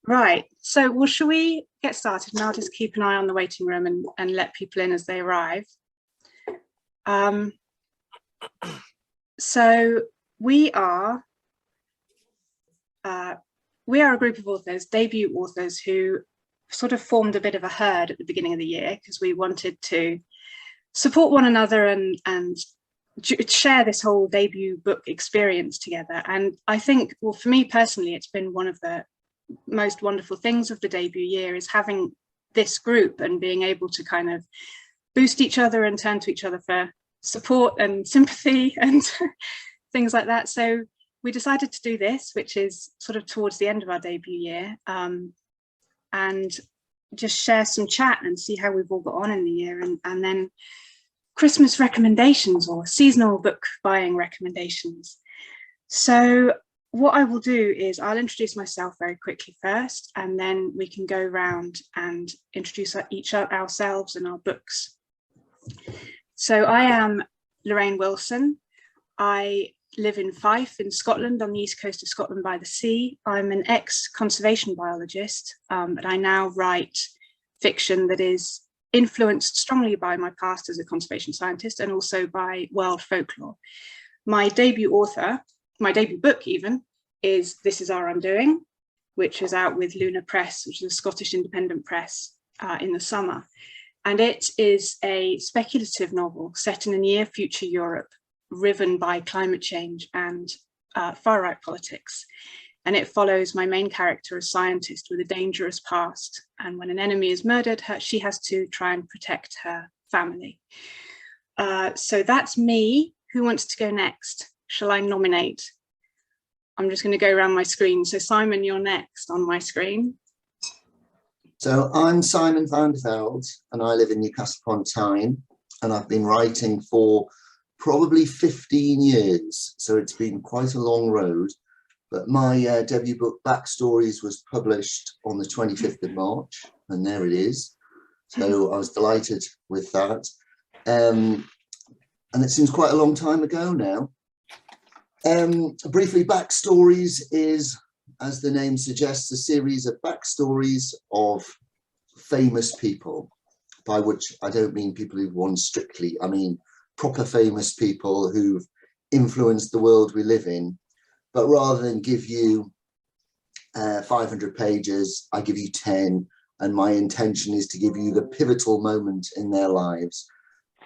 Right, so well, shall we get started? And I'll just keep an eye on the waiting room and let people in as they arrive. So we are a group of authors, debut authors, who sort of formed a bit of a herd at the beginning of the year because we wanted to support one another and share this whole debut book experience together. And I think, well, for me personally, it's been one of the most wonderful things of the debut year is having this group and being able to kind of boost each other and turn to each other for support and sympathy and things like that. So we decided to do this, which is sort of towards the end of our debut year, and just share some chat and see how we've all got on in the year, and then Christmas recommendations or seasonal book buying recommendations. So what I will do is I'll introduce myself very quickly first, and then we can go around and introduce ourselves and our books. So I am Lorraine Wilson. I live in Fife in Scotland, on the east coast of Scotland by the sea. I'm an ex-conservation biologist, but I now write fiction that is influenced strongly by my past as a conservation scientist and also by world folklore. My debut book even, is This Is Our Undoing, which is out with Luna Press, which is a Scottish independent press, in the summer. And it is a speculative novel set in a near future Europe, riven by climate change and far-right politics. And it follows my main character, a scientist with a dangerous past. And when an enemy is murdered, she has to try and protect her family. So that's me. Who wants to go next? Shall I nominate? I'm just going to go around my screen. So Simon, you're next on my screen. So I'm Simon van der Velde, and I live in Newcastle upon Tyne, and I've been writing for probably 15 years. So it's been quite a long road. But my debut book, Backstories, was published on the 25th of March, and there it is. So I was delighted with that. And it seems quite a long time ago now. Briefly, Backstories is, as the name suggests, a series of backstories of famous people, by which I don't mean people who've won Strictly. I mean proper famous people who've influenced the world we live in. But rather than give you 500 pages, I give you 10, and my intention is to give you the pivotal moment in their lives.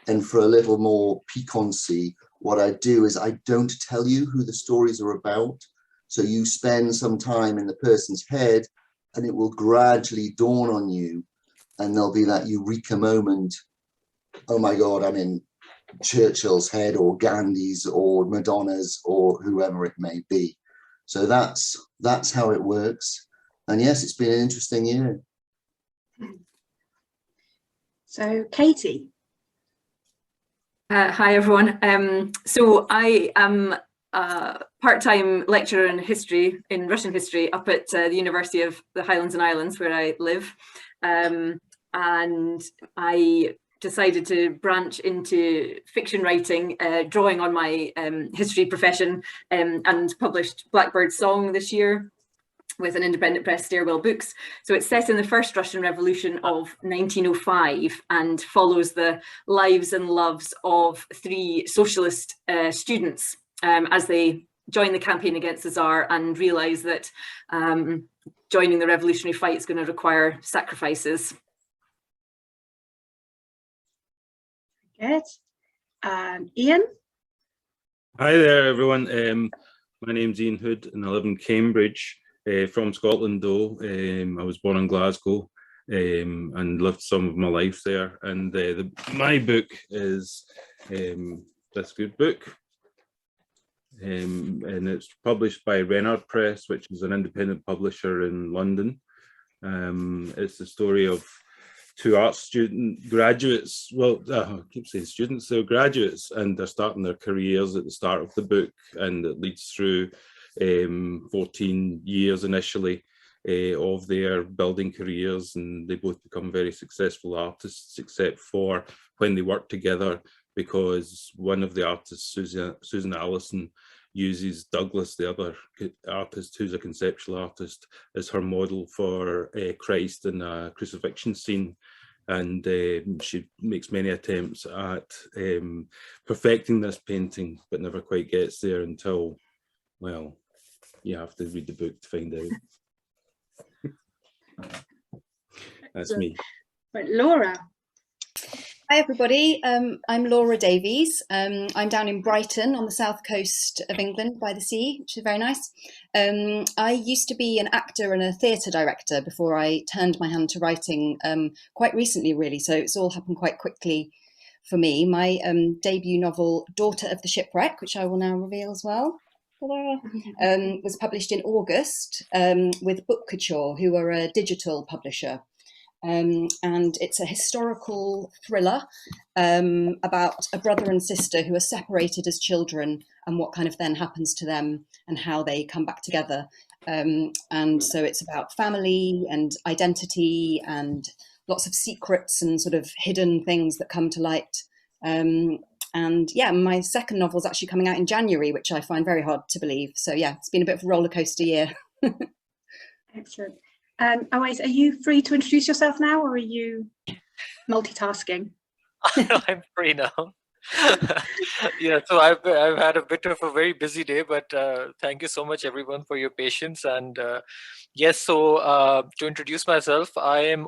And for a little more piquancy, what I do is I don't tell you who the stories are about. So you spend some time in the person's head, and it will gradually dawn on you, and there'll be that eureka moment. Oh my God, I'm in Churchill's head, or Gandhi's, or Madonna's, or whoever it may be. So that's how it works. And yes, it's been an interesting year. So Katie. Hi everyone. So I am a part-time lecturer in history, in Russian history, up at the University of the Highlands and Islands, where I live. And I decided to branch into fiction writing, drawing on my history profession, and published Blackbird Song this year with an independent press, Stairwell Books. So it's set in the first Russian Revolution of 1905 and follows the lives and loves of 3 socialist students as they join the campaign against the Tsar and realise that joining the revolutionary fight is going to require sacrifices. Good. Ian? Hi there, everyone. My name's Ian Hood, and I live in Cambridge, from Scotland, though. I was born in Glasgow and lived some of my life there. And my book is this good book. And it's published by Renard Press, which is an independent publisher in London. It's the story of 2 art student graduates. Well, I keep saying students, they're graduates, and they're starting their careers at the start of the book, and it leads through 14 years initially of their building careers, and they both become very successful artists, except for when they work together, because one of the artists, Susan Allison, uses Douglas, the other artist who's a conceptual artist, as her model for Christ in a crucifixion scene. And she makes many attempts at perfecting this painting, but never quite gets there until, well, you have to read the book to find out. That's me. Right, Laura. Hi everybody, I'm Laura Davies. I'm down in Brighton on the south coast of England by the sea, which is very nice. I used to be an actor and a theatre director before I turned my hand to writing quite recently, really, so it's all happened quite quickly for me. My debut novel, Daughter of the Shipwreck, which I will now reveal as well, was published in August with Book Couture, who are a digital publisher. And it's a historical thriller about a brother and sister who are separated as children and what kind of then happens to them and how they come back together. And so it's about family and identity and lots of secrets and sort of hidden things that come to light. And yeah, my second novel is actually coming out in January, which I find very hard to believe. So yeah, it's been a bit of a roller coaster year. Excellent. Always, are you free to introduce yourself now, or are you multitasking? I'm free now. Yeah, so I've had a bit of a very busy day, but thank you so much everyone for your patience. And yes, so to introduce myself, I am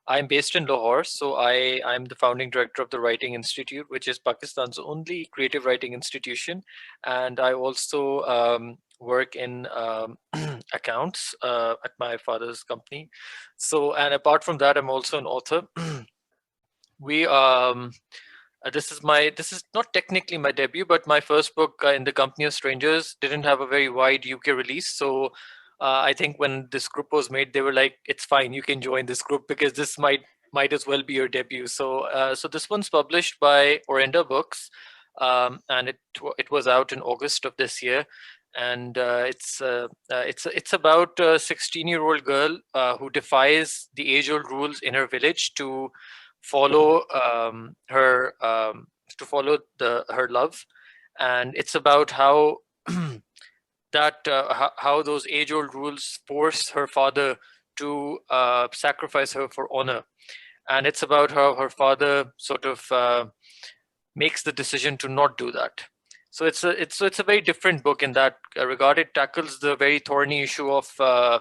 I'm based in Lahore, so I'm the founding director of the Writing Institute, which is Pakistan's only creative writing institution, and I also work in accounts at my father's company. So, and apart from that, I'm also an author. This is not technically my debut, but my first book, In the Company of Strangers, didn't have a very wide UK release. So I think when this group was made, they were like, it's fine, you can join this group because this might as well be your debut. So so this one's published by Orenda Books, and it was out in August of this year. And it's about a 16-year-old girl who defies the age-old rules in her village to follow her love, and it's about how how those age-old rules force her father to sacrifice her for honor, and it's about how her father sort of makes the decision to not do that. So it's a very different book in that regard. It tackles the very thorny issue of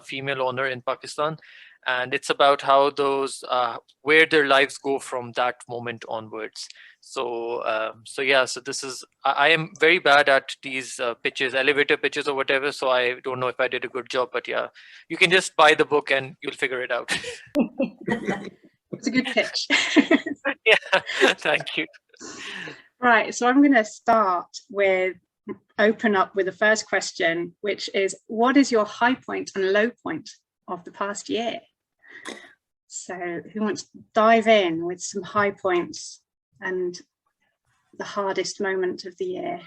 female honor in Pakistan, and it's about how those where their lives go from that moment onwards. So so yeah, so this is I am very bad at these pitches, elevator pitches or whatever. So I don't know if I did a good job, but yeah, you can just buy the book and you'll figure it out. It's a good pitch. Yeah, thank you. Right, so I'm going to open up with the first question, which is, what is your high point and low point of the past year? So who wants to dive in with some high points and the hardest moment of the year?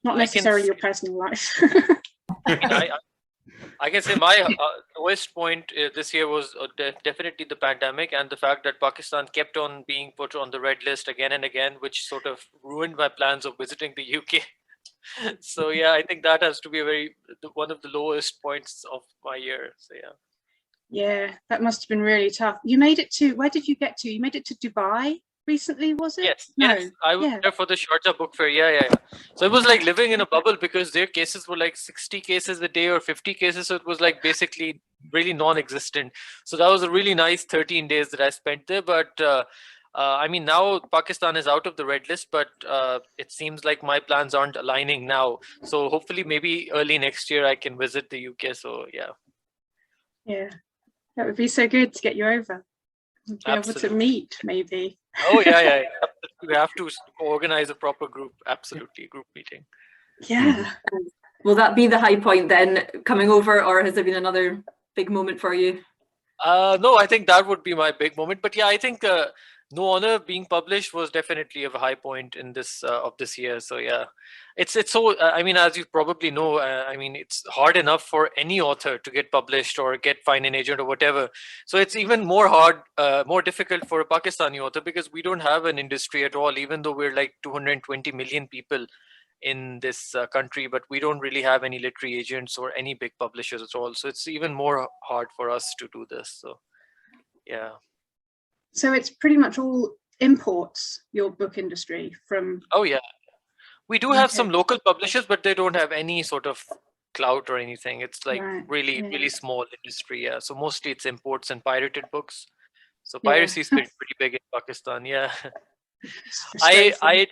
Not necessarily your personal life. I can say my lowest point this year was definitely the pandemic and the fact that Pakistan kept on being put on the red list again and again, which sort of ruined my plans of visiting the UK. So yeah, I think that has to be one of the lowest points of my year. So yeah. Yeah, that must have been really tough. You made it to, where did you get to? You made it to Dubai recently, was it? Yes, no. yes. I was there for the Sharjah book fair. Yeah. So it was like living in a bubble because their cases were like 60 cases a day or 50 cases. So it was like basically really non-existent. So that was a really nice 13 days that I spent there. But I mean, now Pakistan is out of the red list, but it seems like my plans aren't aligning now. So hopefully maybe early next year I can visit the UK. So yeah. Yeah, that would be so good to get you over. Be able to meet maybe. Oh yeah. We have to organize a proper group, absolutely, group meeting. Yeah. Will that be the high point then, coming over, or has there been another big moment for you? No, I think that would be my big moment. But yeah, I think No Honor being published was definitely a high point in this of this year. So yeah, it's so. I mean, as you probably know, I mean, it's hard enough for any author to get published or find an agent or whatever. So it's even more hard, more difficult for a Pakistani author because we don't have an industry at all. Even though we're like 220 million people in this country, but we don't really have any literary agents or any big publishers at all. So it's even more hard for us to do this. So yeah. So it's pretty much all imports, your book industry from... Oh yeah, we do have some local publishers, but they don't have any sort of clout or anything. It's like really small industry. Yeah, so mostly it's imports and pirated books. So piracy is pretty big in Pakistan. Yeah. I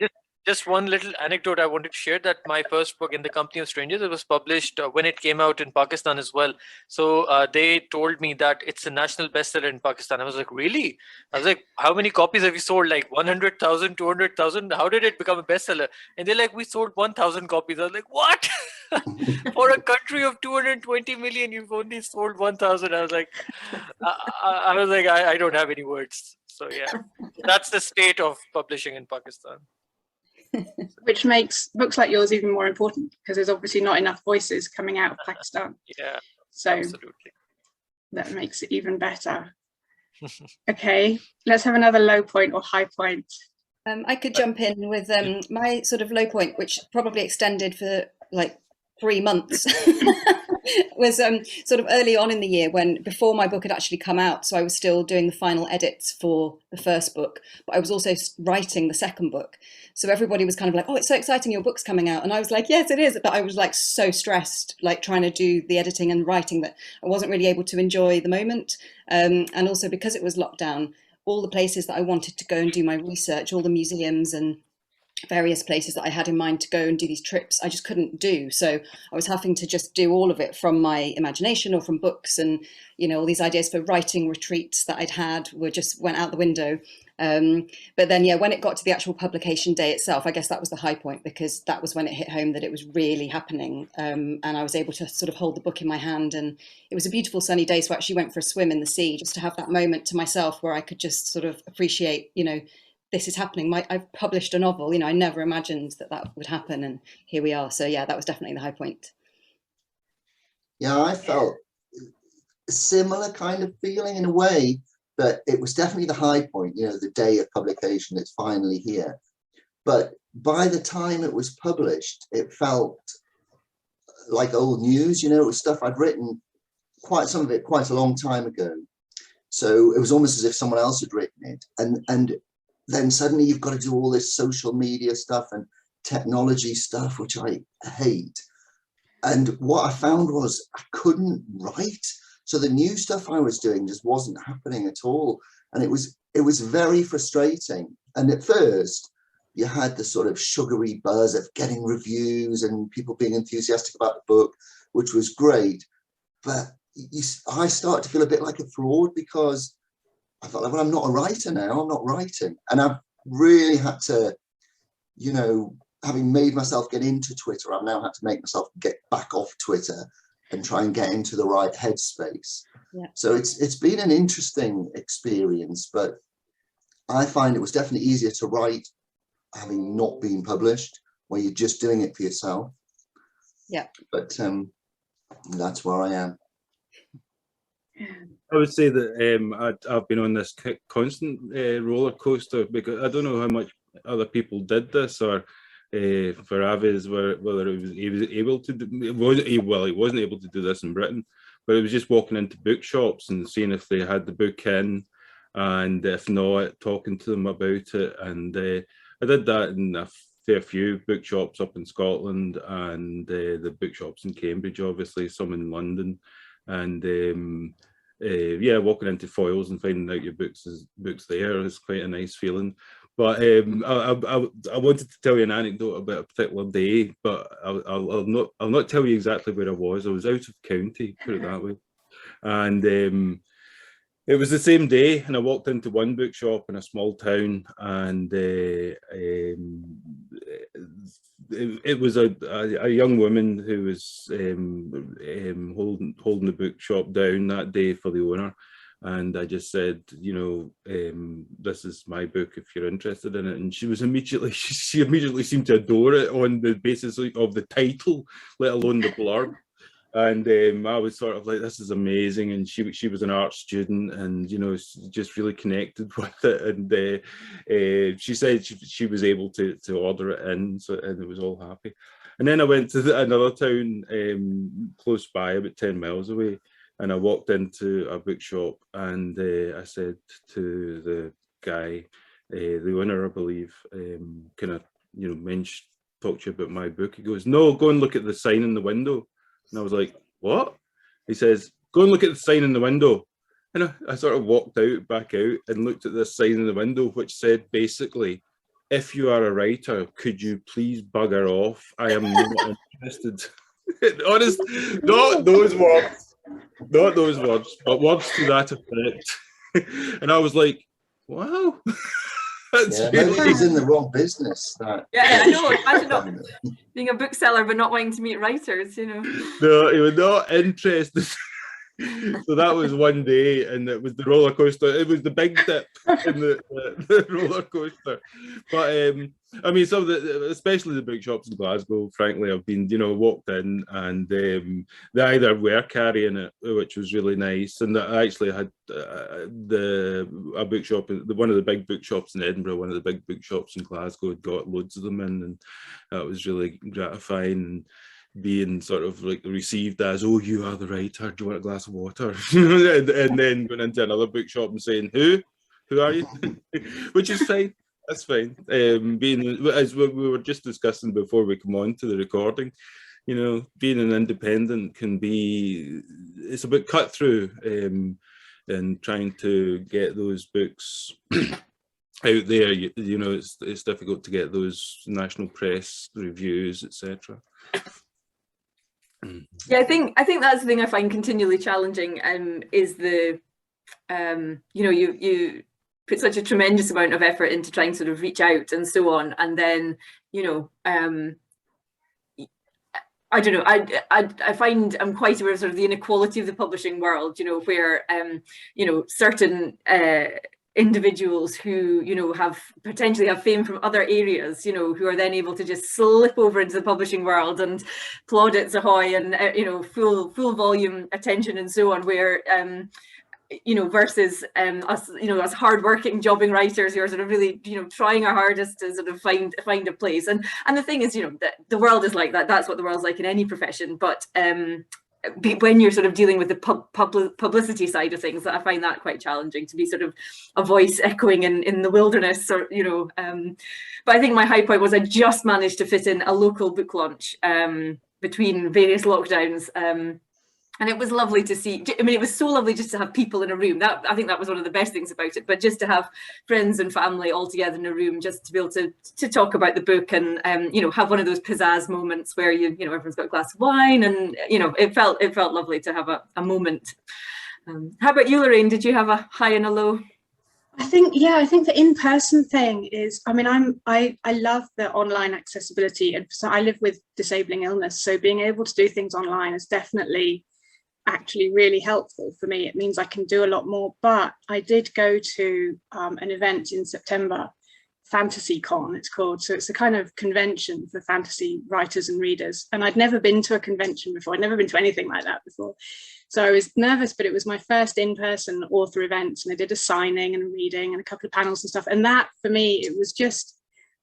just one little anecdote I wanted to share, that my first book, In the Company of Strangers, it was published when it came out in Pakistan as well. So they told me that it's a national bestseller in Pakistan. I was like, really? I was like, how many copies have you sold? Like 100,000, 200,000? How did it become a bestseller? And they're like, we sold 1,000 copies. I was like, what? For a country of 220 million, you've only sold 1,000. I was like, I don't have any words. So yeah, that's the state of publishing in Pakistan. Which makes books like yours even more important, because there's obviously not enough voices coming out of Pakistan. Yeah, so absolutely. That makes it even better. Okay, let's have another low point or high point. I could jump in with my sort of low point, which probably extended for like 3 months. Was sort of early on in the year, when before my book had actually come out. So I was still doing the final edits for the first book, but I was also writing the second book. So everybody was kind of like, oh, it's so exciting, your book's coming out. And I was like, yes, it is. But I was like so stressed, like trying to do the editing and writing, that I wasn't really able to enjoy the moment. And also because it was lockdown, all the places that I wanted to go and do my research, all the museums and various places that I had in mind to go and do these trips, I just couldn't do. So I was having to just do all of it from my imagination or from books, and you know, all these ideas for writing retreats that I'd had went out the window. But then yeah, when it got to the actual publication day itself, I guess that was the high point, because that was when it hit home that it was really happening, and I was able to sort of hold the book in my hand, and it was a beautiful sunny day, so I actually went for a swim in the sea just to have that moment to myself where I could just sort of appreciate, you know, this is happening. I've published a novel, you know, I never imagined that would happen, and here we are. So yeah, that was definitely the high point. Yeah, I felt a similar kind of feeling in a way, but it was definitely the high point, you know, the day of publication, it's finally here. But by the time it was published, it felt like old news, you know, it was stuff I'd written, some of it quite a long time ago. So it was almost as if someone else had written it. And then suddenly you've got to do all this social media stuff and technology stuff, which I hate. And what I found was I couldn't write. So the new stuff I was doing just wasn't happening at all. And it was very frustrating. And at first you had the sort of sugary buzz of getting reviews and people being enthusiastic about the book, which was great. But I started to feel a bit like a fraud, because I thought, well, I'm not a writer now, I'm not writing. And I've really had to, you know, having made myself get into Twitter, I've now had to make myself get back off Twitter and try and get into the right headspace. Yeah. So it's been an interesting experience, but I find it was definitely easier to write having not been published, where you're just doing it for yourself. Yeah. But that's where I am. I would say that I've been on this constant roller coaster, because I don't know how much other people did this, or for Avies, whether he was able to he wasn't able to do this in Britain, but it was just walking into bookshops and seeing if they had the book in, and if not, talking to them about it. And I did that in a fair few bookshops up in Scotland, and the bookshops in Cambridge, obviously, some in London, and yeah, walking into foils and finding out your books there is quite a nice feeling. But I wanted to tell you an anecdote about a particular day, but I'll not tell you exactly where I was. I was out of county, put it that way, and it was the same day, and I walked into one bookshop in a small town, and it was a young woman who was holding the bookshop down that day for the owner, And I just said, you know, this is my book if you're interested in it. And she was immediately, she immediately seemed to adore it on the basis of the title, let alone the blurb. And I was sort of like, this is amazing. And she was an art student, and, you know, just really connected with it. And she said she was able to order it in, so, and it was all happy. And then I went to another town close by, about 10 miles away, and I walked into a bookshop, and I said to the guy, the owner, I believe, kind of, you know, talk to you about my book. He goes, no, go and look at the sign in the window. And I was like, what? He says, go and look at the sign in the window. And I sort of walked back out and looked at this sign in the window, which said basically, if you are a writer, could you please bugger off? I am not interested. Honest, not those words, but words to that effect. And I was like, wow. Maybe he's in the wrong business. Yeah, I know. Imagine not being a bookseller but not wanting to meet writers, you know. No, he was not interested. So that was one day, and it was the roller coaster. It was the big dip in the roller coaster. But I mean, some of especially the bookshops in Glasgow, frankly, I've been, you know, walked in, and they either were carrying it, which was really nice, and I actually had a bookshop, one of the big bookshops in Edinburgh, one of the big bookshops in Glasgow had got loads of them in, and that was really gratifying. And being sort of like received as, oh, you are the writer, do you want a glass of water? and then going into another bookshop and saying, who are you? Which is fine, that's fine. Being, as we were just discussing before we come on to the recording, you know, being an independent can be, it's a bit cut through, and trying to get those books out there, you know, it's difficult to get those national press reviews, etc. Yeah, I think that's the thing I find continually challenging, is the you know, you put such a tremendous amount of effort into trying to sort of reach out and so on, and then, you know, I don't know, I find I'm quite aware of sort of the inequality of the publishing world, you know, where you know, certain individuals who, you know, potentially have fame from other areas, you know, who are then able to just slip over into the publishing world and plaudits ahoy and you know, full volume attention and so on, where you know, versus us, you know, as hardworking jobbing writers who are sort of really, you know, trying our hardest to sort of find a place. And the thing is, you know, that the world is like that. That's what the world's like in any profession. But when you're sort of dealing with the publicity side of things, I find that quite challenging, to be sort of a voice echoing in the wilderness, or, you know. But I think my high point was I just managed to fit in a local book launch between various lockdowns. And it was lovely to see. I mean, it was so lovely just to have people in a room. I think that was one of the best things about it. But just to have friends and family all together in a room, just to be able to talk about the book, and you know, have one of those pizzazz moments where you know, everyone's got a glass of wine, and you know, it felt lovely to have a moment. How about you, Lorraine? Did you have a high and a low? I think the in-person thing is, I mean, I love the online accessibility, and so I live with disabling illness, so being able to do things online is definitely actually really helpful for me. It means I can do a lot more. But I did go to an event in September, Fantasy Con it's called, so it's a kind of convention for fantasy writers and readers, and I'd never been to a convention before. I'd never been to anything like that before, so I was nervous, but it was my first in-person author event, and I did a signing and a reading and a couple of panels and stuff, and that for me, it was just,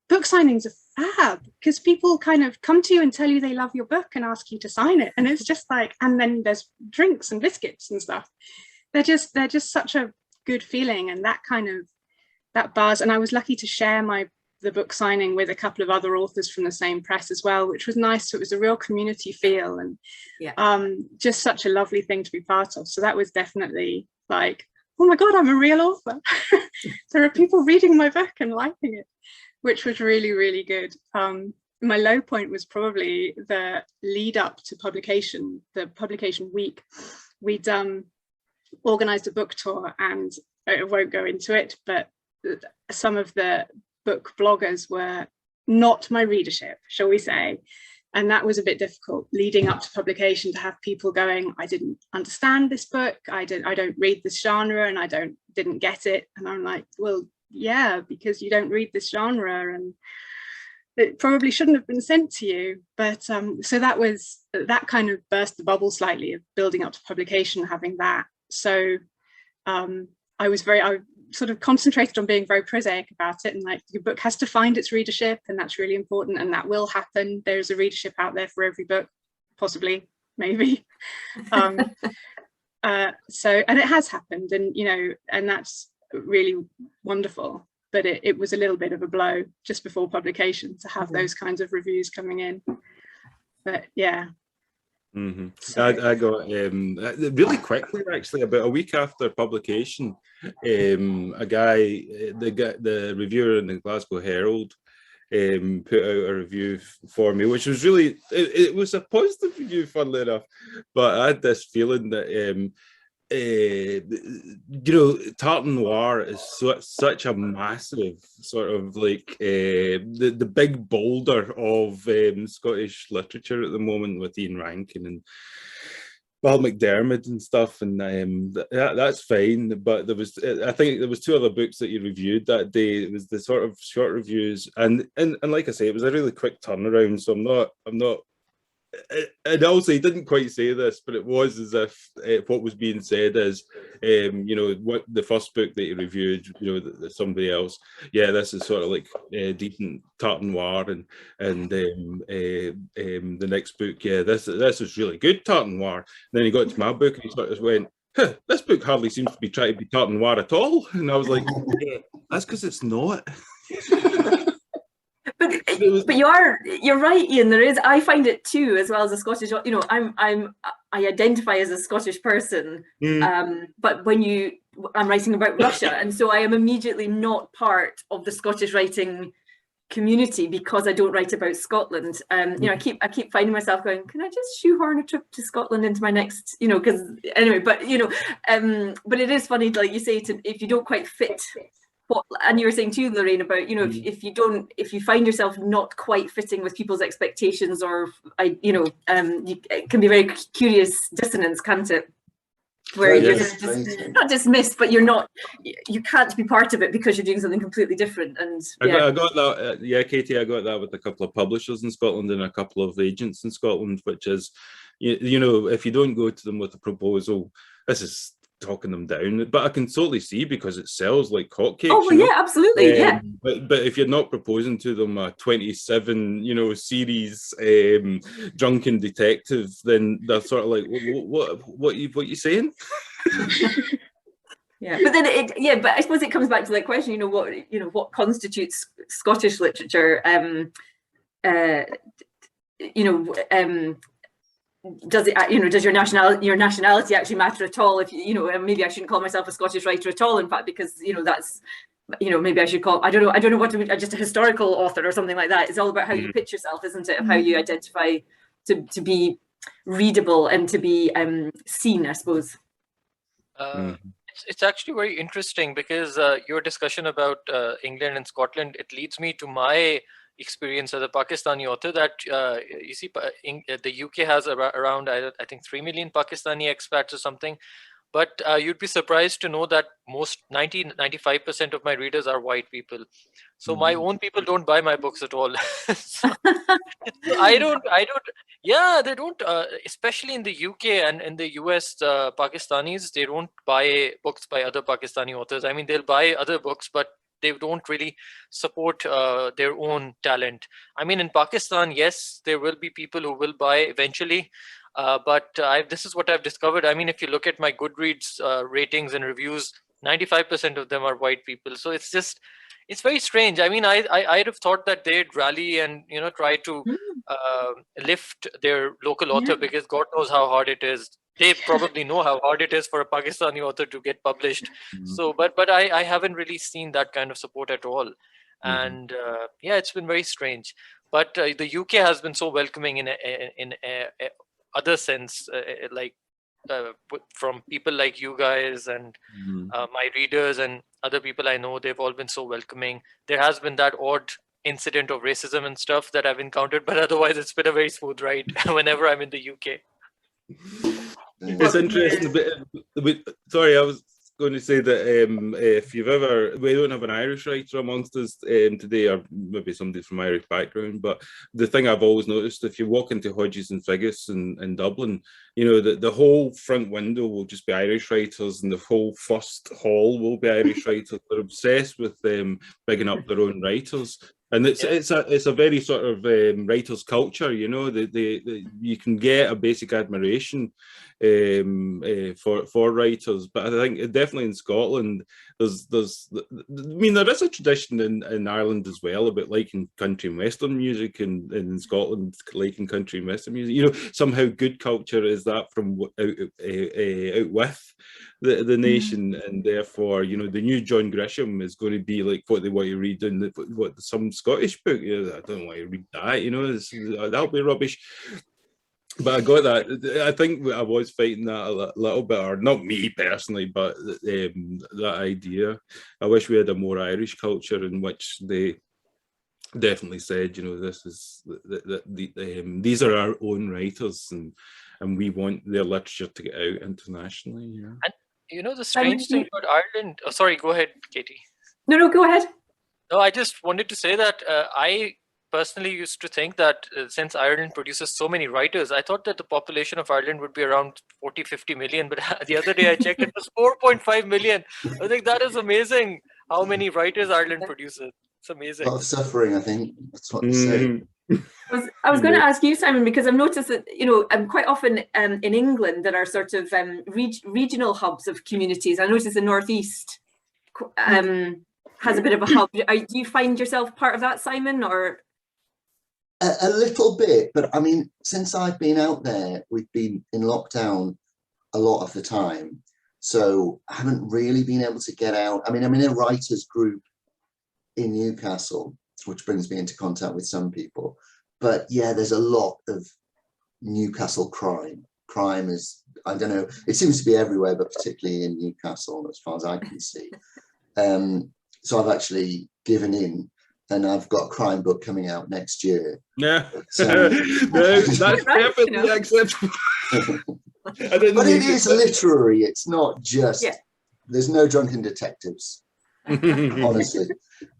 book signings are fab, because people kind of come to you and tell you they love your book and ask you to sign it, and it's just like, and then there's drinks and biscuits and stuff. They're just such a good feeling, and that kind of, that buzz. And I was lucky to share the book signing with a couple of other authors from the same press as well, which was nice. So it was a real community feel, and just such a lovely thing to be part of. So that was definitely like, oh my God, I'm a real author. There are people reading my book and liking it, which was really, really good. My low point was probably the lead up to publication, the publication week. We'd organised a book tour, and I won't go into it, but some of the book bloggers were not my readership, shall we say. And that was a bit difficult leading up to publication, to have people going, I didn't understand this book, I don't read this genre, and I didn't get it. And I'm like, well, yeah, because you don't read this genre, and it probably shouldn't have been sent to you. But so that kind of burst the bubble slightly of building up to publication, having that. So I sort of concentrated on being very prosaic about it, and like, your book has to find its readership, and that's really important, and that will happen. There's a readership out there for every book, possibly, maybe. And it has happened, and and that's really wonderful. But it was a little bit of a blow just before publication to have those kinds of reviews coming in. But yeah. Mm-hmm. So, I got really quickly, actually, about a week after publication, a guy, the reviewer in the Glasgow Herald, put out a review for me, which was really, it was a positive review, funnily enough, but I had this feeling that Tartan Noir is such a massive sort of like the big boulder of Scottish literature at the moment, with Ian Rankin and Val McDermid and stuff, and that's fine. But I think there was 2 other books that you reviewed that day. It was the sort of short reviews, and like I say, it was a really quick turnaround. So I'm not. And also, he didn't quite say this, but it was as if what was being said is, what the first book that he reviewed, somebody else, yeah, this is sort of like decent Tartan Noir, and the next book, yeah, this is really good Tartan Noir. And then he got to my book and he sort of went, this book hardly seems to be trying to be Tartan Noir at all. And I was like, yeah, that's because it's not. But you're right, Ian. There is. I find it too, as well as a Scottish. I identify as a Scottish person, but I'm writing about Russia, and so I am immediately not part of the Scottish writing community because I don't write about Scotland. I keep finding myself going, can I just shoehorn a trip to Scotland into my next, because anyway. But but it is funny, like you say, if you don't quite fit. And you were saying too, Lorraine, about if you find yourself not quite fitting with people's expectations, or it can be very curious dissonance, can't it? Where you're just not dismissed, but you can't be part of it because you're doing something completely different. And I got that, Katie, I got that with a couple of publishers in Scotland and a couple of agents in Scotland, which is, if you don't go to them with a proposal, this is talking them down, but I can totally see, because it sells like hotcakes. Oh, well, yeah, absolutely, yeah. But if you're not proposing to them a 27, series drunken detective, then they're sort of like, what you saying? Yeah, but then but I suppose it comes back to that question, what constitutes Scottish literature? Does it, does your nationality actually matter at all? If maybe I shouldn't call myself a Scottish writer at all, in fact, because that's, maybe I should call, I don't know what to, just a historical author or something like that. It's all about how you pitch yourself, isn't it? Of how you identify to be readable and to be seen, I suppose. It's actually very interesting, because your discussion about England and Scotland, it leads me to my experience as a Pakistani author, that you see, the UK has around I think 3 million Pakistani expats or something, but you'd be surprised to know that most 95% of my readers are white people. So my own people don't buy my books at all. So I don't they don't, especially in the UK and in the US, Pakistanis, they don't buy books by other Pakistani authors. I mean, they'll buy other books, but they don't really support their own talent. I mean, in Pakistan, yes, there will be people who will buy eventually, but this is what I've discovered. I mean, if you look at my Goodreads ratings and reviews, 95% of them are white people. So it's very strange. I mean, I'd have thought that they'd rally and try to lift their local author, because God knows how hard it is. They probably know how hard it is for a Pakistani author to get published. So, but I haven't really seen that kind of support at all. And it's been very strange. But the UK has been so welcoming in a other sense, from people like you guys and my readers and other people I know. They've all been so welcoming. There has been that odd incident of racism and stuff that I've encountered, but otherwise it's been a very smooth ride whenever I'm in the UK. It's interesting. Sorry, I was going to say that if you've ever, we don't have an Irish writer amongst us today, or maybe somebody from Irish background, but the thing I've always noticed, if you walk into Hodges and Figgis in Dublin, you know, the whole front window will just be Irish writers, and the whole first hall will be Irish writers. They're obsessed with bigging up their own writers. And it's a very sort of writers' culture, you know. You can get a basic admiration for writers, but I think definitely in Scotland there is a tradition in Ireland as well about liking country and western music, and in Scotland liking country and western music. You know, somehow good culture is that from out with the nation, and therefore, you know, the new John Grisham is going to be like what they want to read in some Scottish book. You know, I don't want to read that, you know, that'll be rubbish. But I got that. I think I was fighting that a little bit, or not me personally, but that idea. I wish we had a more Irish culture in which they definitely said, you know, this is these are our own writers, and we want their literature to get out internationally. Yeah. And you know, the strange thing about Ireland. Oh, sorry, go ahead, Katie. No, go ahead. No, I just wanted to say that I personally used to think that since Ireland produces so many writers, I thought that the population of Ireland would be around 40-50 million, but the other day I checked, it was 4.5 million. I think that is amazing how many writers Ireland produces. It's amazing. A lot of suffering, I think. That's what they say. I was going to ask you, Simon, because I've noticed that, you know, quite often in England there are sort of regional hubs of communities. I noticed the Northeast has a bit of a hub. Do you find yourself part of that, Simon, or? A little bit, but I mean, since I've been out there, we've been in lockdown a lot of the time, so I haven't really been able to get out. I mean, I'm in a writers group in Newcastle, which brings me into contact with some people, but yeah, there's a lot of Newcastle crime. Crime is, I don't know, it seems to be everywhere, but particularly in Newcastle, as far as I can see. So I've actually given in, and I've got a crime book coming out next year. Yeah, no, that's perfectly acceptable. But it is literary. It's not just. Yeah. There's no drunken detectives, honestly.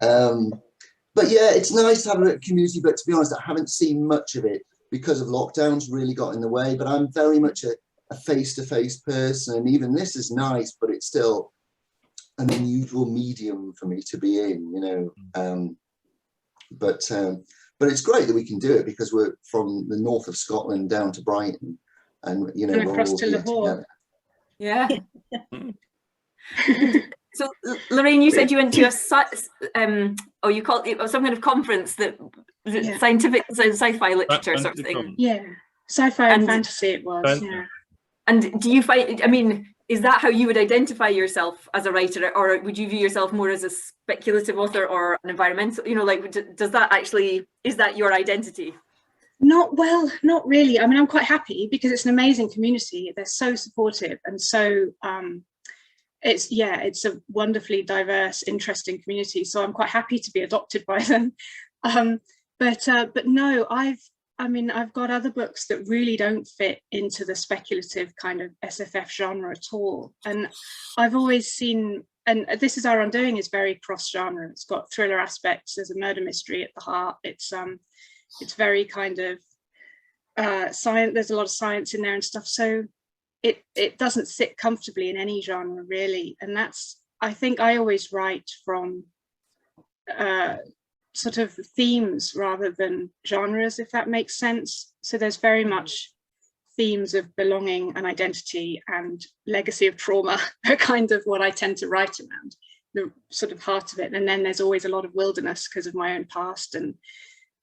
But yeah, it's nice to have a community. But to be honest, I haven't seen much of it because of lockdowns. Really got in the way. But I'm very much a face-to-face person, and even this is nice, but it's still an unusual medium for me to be in. You know. But it's great that we can do it because we're from the north of Scotland down to Brighton, and you know, and across to Lahore. Yeah. So, Lorraine, you said you went to you called it some kind of conference that scientific sci-fi literature sort of thing. Yeah, sci-fi and fantasy it was. Yeah. And do you find? I mean, is that how you would identify yourself as a writer, or would you view yourself more as a speculative author or an environmental? You know, like, does that actually, is that your identity? Not really. I mean, I'm quite happy because it's an amazing community. They're so supportive, and so it's a wonderfully diverse, interesting community. So I'm quite happy to be adopted by them. But no, I've got other books that really don't fit into the speculative kind of SFF genre at all. And I've always seen, and This Is Our Undoing is very cross-genre. It's got thriller aspects. There's a murder mystery at the heart. It's very kind of science. There's a lot of science in there and stuff. So it doesn't sit comfortably in any genre really. And that's, I think I always write from sort of themes rather than genres, if that makes sense. So there's very much themes of belonging and identity and legacy of trauma are kind of what I tend to write around, the sort of heart of it. And then there's always a lot of wilderness because of my own past, and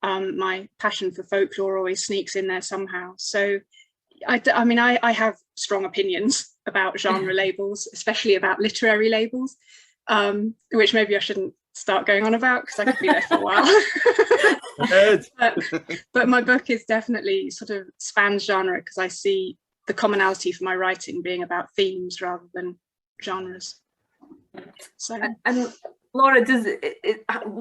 my passion for folklore always sneaks in there somehow. So I have strong opinions about genre labels, especially about literary labels, which maybe I shouldn't start going on about because I could be there for a while. but my book is definitely sort of spans genre because I see the commonality for my writing being about themes rather than genres. So Laura,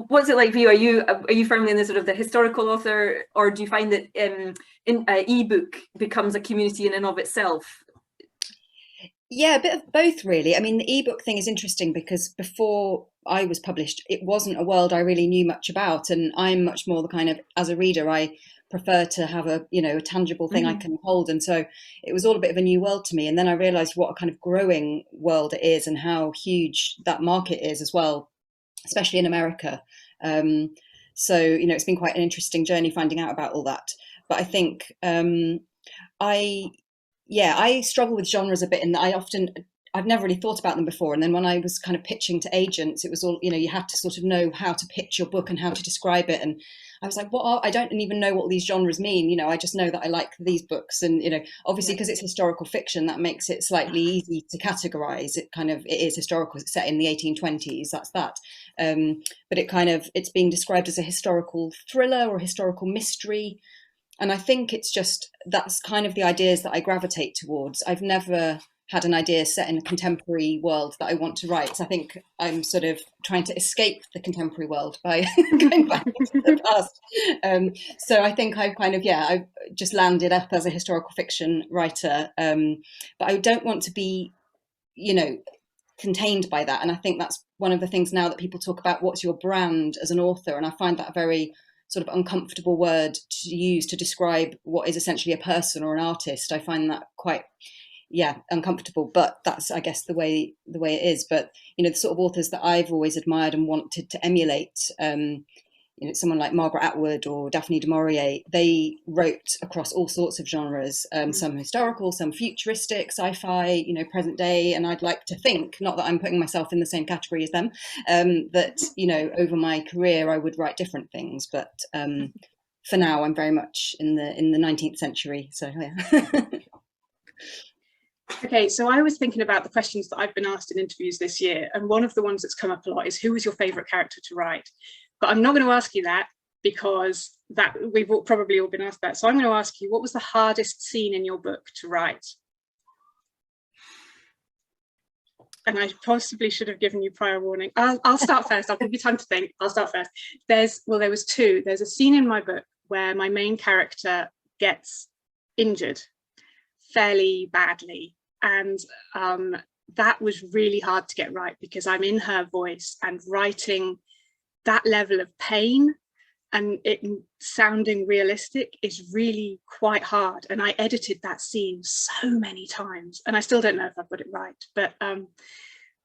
what's it like for you? Are you firmly in the sort of the historical author, or do you find that ebook becomes a community in and of itself? Yeah, a bit of both, really. I mean, the ebook thing is interesting because before I was published, it wasn't a world I really knew much about, and I'm much more the kind of, as a reader, I prefer to have a tangible thing I can hold, and so it was all a bit of a new world to me. And then I realized what a kind of growing world it is and how huge that market is as well, especially in America. So it's been quite an interesting journey finding out about all that. But I think I struggle with genres a bit in that I've never really thought about them before. And then when I was kind of pitching to agents, it was all, you had to sort of know how to pitch your book and how to describe it. And I was like, I don't even know what these genres mean. I just know that I like these books. And, obviously because it's historical fiction, that makes it slightly easy to categorize. It is historical, it's set in the 1820s, that's that. But it's being described as a historical thriller or historical mystery. And I think that's kind of the ideas that I gravitate towards. I've never had an idea set in a contemporary world that I want to write. So I think I'm sort of trying to escape the contemporary world by going back into the past. So I think I've just landed up as a historical fiction writer. But I don't want to be, contained by that. And I think that's one of the things now that people talk about, what's your brand as an author? And I find that a very sort of uncomfortable word to use to describe what is essentially a person or an artist. I find that quite uncomfortable, but that's, I guess, the way it is. But the sort of authors that I've always admired and wanted to emulate, someone like Margaret Atwood or Daphne du Maurier, they wrote across all sorts of genres, some historical, some futuristic, sci-fi, present day. And I'd like to think, not that I'm putting myself in the same category as them, that over my career I would write different things. But for now, I'm very much in the 19th century. So yeah. Okay, so I was thinking about the questions that I've been asked in interviews this year, and one of the ones that's come up a lot is, who was your favourite character to write? But I'm not going to ask you that, because that we've probably all been asked that. So I'm going to ask you, what was the hardest scene in your book to write? And I possibly should have given you prior warning. I'll start first. I'll give you time to think. I'll start first. There was two. There's a scene in my book where my main character gets injured fairly badly. And that was really hard to get right, because I'm in her voice, and writing that level of pain and it sounding realistic is really quite hard. And I edited that scene so many times, and I still don't know if I've got it right, but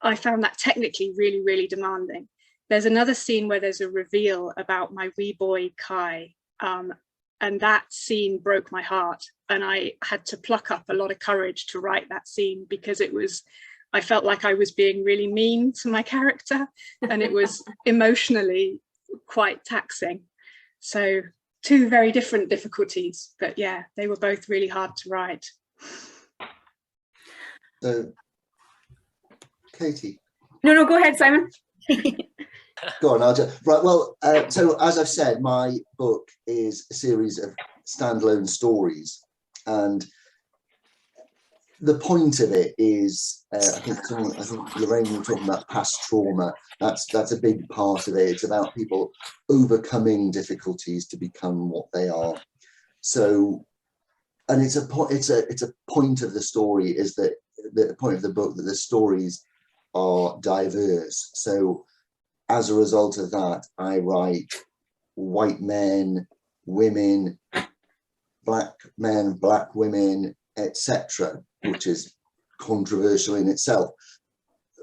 I found that technically really, really demanding. There's another scene where there's a reveal about my wee boy Kai, and that scene broke my heart, and I had to pluck up a lot of courage to write that scene, because I felt like I was being really mean to my character, and it was emotionally quite taxing. So two very different difficulties, but yeah, they were both really hard to write. So, Katie. No, go ahead, Simon. Go on, right. Well, so as I've said, my book is a series of standalone stories, and the point of it is, I think Lorraine, you were talking about past trauma. That's a big part of it. It's about people overcoming difficulties to become what they are. So, and it's a point of the story, is that the point of the book, that the stories are diverse. So as a result of that, I write white men, women, black men, black women, etc., which is controversial in itself.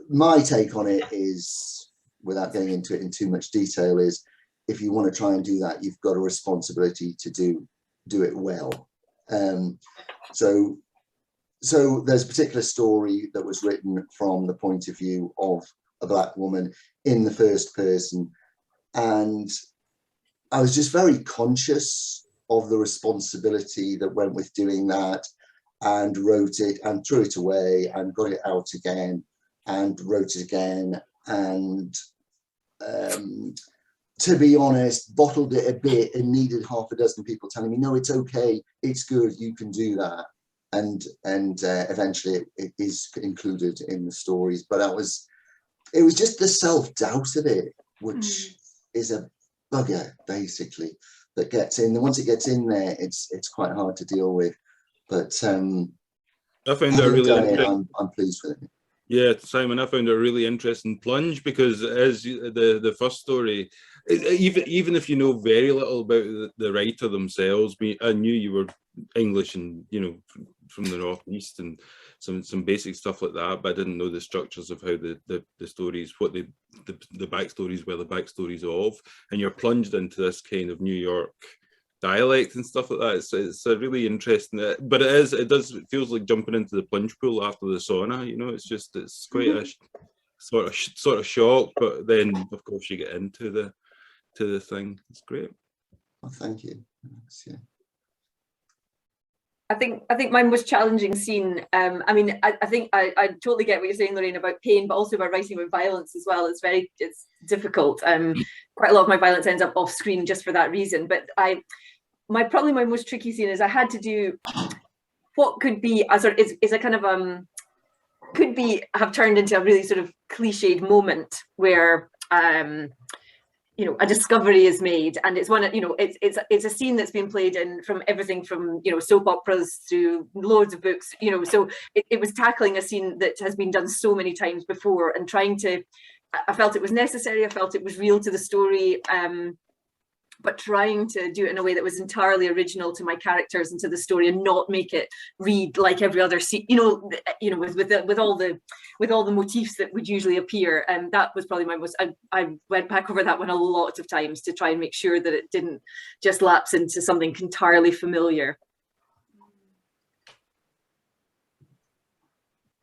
My take on it is, without getting into it in too much detail, is if you want to try and do that, you've got a responsibility to do it well. So there's a particular story that was written from the point of view of a black woman in the first person, and I was just very conscious of the responsibility that went with doing that, and wrote it and threw it away and got it out again and wrote it again, and to be honest, bottled it a bit and needed half a dozen people telling me, no, it's okay, it's good, you can do that, and eventually it is included in the stories. But that was it was just the self-doubt of it, which is a bugger, basically, that gets in. And once it gets in there, it's quite hard to deal with. But I found it really interesting. I'm pleased with it. Yeah, Simon, I found it a really interesting plunge, because as the first story, even if you know very little about the writer themselves, I knew you were English and, you know, from the Northeast and some basic stuff like that, but I didn't know the structures of how the stories, what the backstories were, the backstories of, and you're plunged into this kind of New York dialect and stuff like that. It's a really interesting, but it feels like jumping into the plunge pool after the sauna, you know. It's quite a sort of shock, but then of course you get into the thing. It's great. Well, thank you. Yeah. I think my most challenging scene, I mean, I think I totally get what you're saying, Lorraine, about pain, but also about writing about violence as well. It's difficult. Quite a lot of my violence ends up off screen just for that reason. But probably my most tricky scene is I had to do what could be a sort of is a kind of have turned into a really sort of cliched moment where you know, a discovery is made, and it's one, you know, it's a scene that's been played in from everything from, you know, soap operas to loads of books, you know. So it was tackling a scene that has been done so many times before, and I felt it was necessary, I felt it was real to the story, but trying to do it in a way that was entirely original to my characters and to the story, and not make it read like every other scene, you know, with all the motifs that would usually appear. And that was probably my most, I went back over that one a lot of times to try and make sure that it didn't just lapse into something entirely familiar.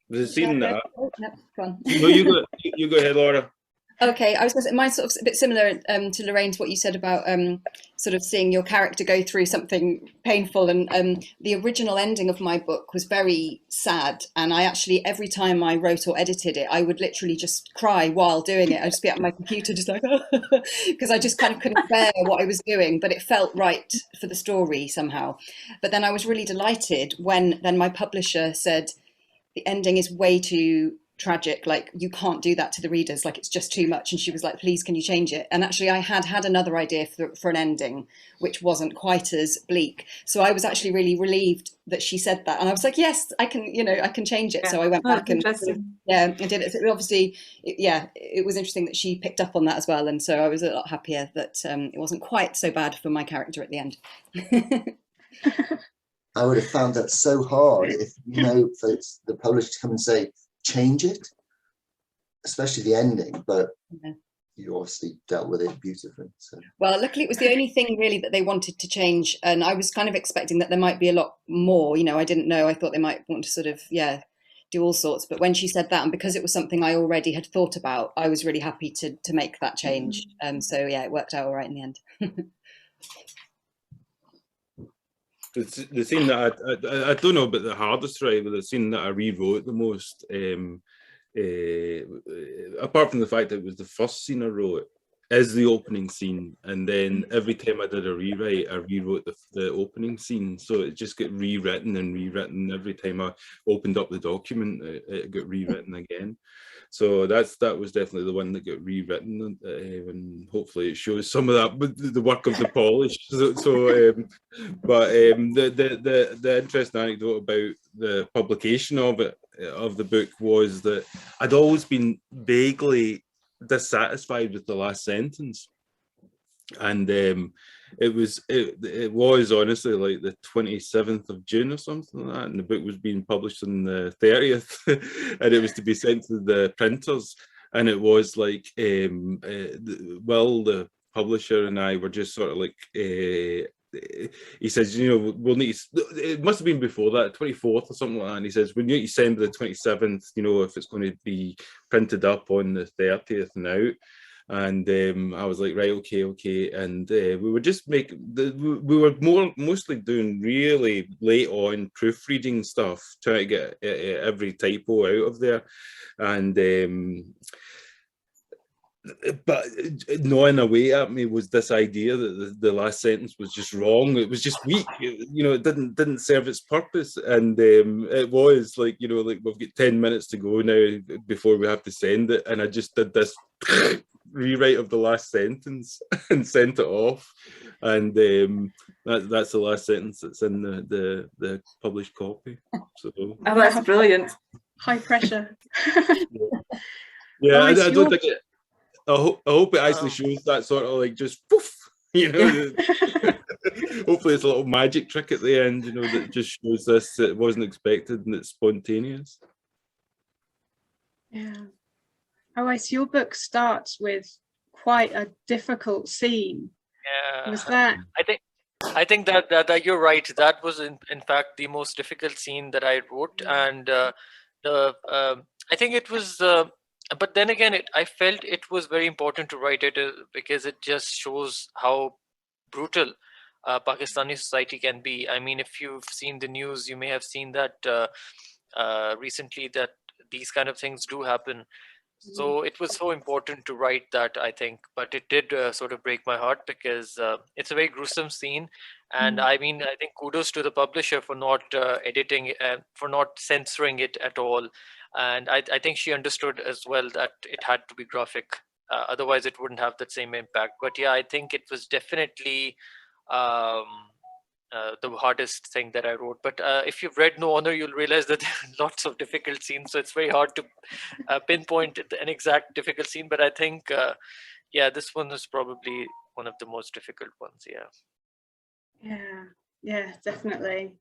There's a scene that. Oh, no, go on. No, you go ahead, Laura. Okay, I was going to say, mine's sort of a bit similar to Lorraine's, what you said about sort of seeing your character go through something painful. And the original ending of my book was very sad. And I actually, every time I wrote or edited it, I would literally just cry while doing it. I'd just be at my computer just like, because I just kind of couldn't bear what I was doing, but it felt right for the story somehow. But then I was really delighted when then my publisher said, the ending is way too tragic, like you can't do that to the readers, like it's just too much. And she was like, please, can you change it? And actually I had another idea for an ending which wasn't quite as bleak, so I was actually really relieved that she said that, and I was like, yes, I can, you know, I can change it. Yeah. So I went back and I did it. So obviously it was interesting that she picked up on that as well, and so I was a lot happier that it wasn't quite so bad for my character at the end. I would have found that so hard if, you know, for the publisher to come and say, change it, especially the ending, but you obviously dealt with it beautifully. So. Well, luckily it was the only thing really that they wanted to change, and I was kind of expecting that there might be a lot more, you know. I didn't know, I thought they might want to sort of do all sorts, but when she said that, and because it was something I already had thought about, I was really happy to make that change. So yeah, it worked out all right in the end. The scene that I don't know about the hardest to write, but the scene that I rewrote the most, apart from the fact that it was the first scene I wrote, is the opening scene. And then every time I did a rewrite, I rewrote the opening scene, so it just got rewritten and rewritten. Every time I opened up the document, it got rewritten again. So that was definitely the one that got rewritten, and hopefully it shows some of that, but the work of the polish. But the interesting anecdote about the publication of the book was that I'd always been vaguely dissatisfied with the last sentence, and it was honestly like the 27th of June or something like that, and the book was being published on the 30th and it was to be sent to the printers, and it was like the publisher and I were just sort of like he says, you know, we'll need to, it must have been before that, 24th or something like that, and he says we need to send the 27th, you know, if it's going to be printed up on the 30th and out. And I was like, right, okay, and we were just we were mostly doing really late on proofreading stuff, trying to get every typo out of there, and but gnawing away at me was this idea that the last sentence was just wrong. It was just weak. It didn't serve its purpose, and it was like, like we've got 10 minutes to go now before we have to send it, and I just did this rewrite of the last sentence and sent it off, and that's the last sentence that's in the published copy. So oh, that's brilliant. High pressure. Yeah, Oh, I it's don't think it. I hope it actually shows that sort of like just poof, Hopefully it's a little magic trick at the end, that just shows this. It wasn't expected and it's spontaneous. Yeah. Oh, I see. Your book starts with quite a difficult scene. Yeah. Was that? I think that you're right. That was in fact the most difficult scene that I wrote, and I think it was. But then again, I felt it was very important to write it because it just shows how brutal Pakistani society can be. I mean, if you've seen the news, you may have seen that recently that these kind of things do happen. So it was so important to write that, I think, but it did sort of break my heart because it's a very gruesome scene. And I mean, I think kudos to the publisher for not editing, for not censoring it at all. And I think she understood as well that it had to be graphic. Otherwise, it wouldn't have that same impact. But yeah, I think it was definitely the hardest thing that I wrote. But if you've read No Honor, you'll realize that there are lots of difficult scenes. So it's very hard to pinpoint an exact difficult scene. But I think, yeah, this one was probably one of the most difficult ones. Yeah. Yeah, definitely.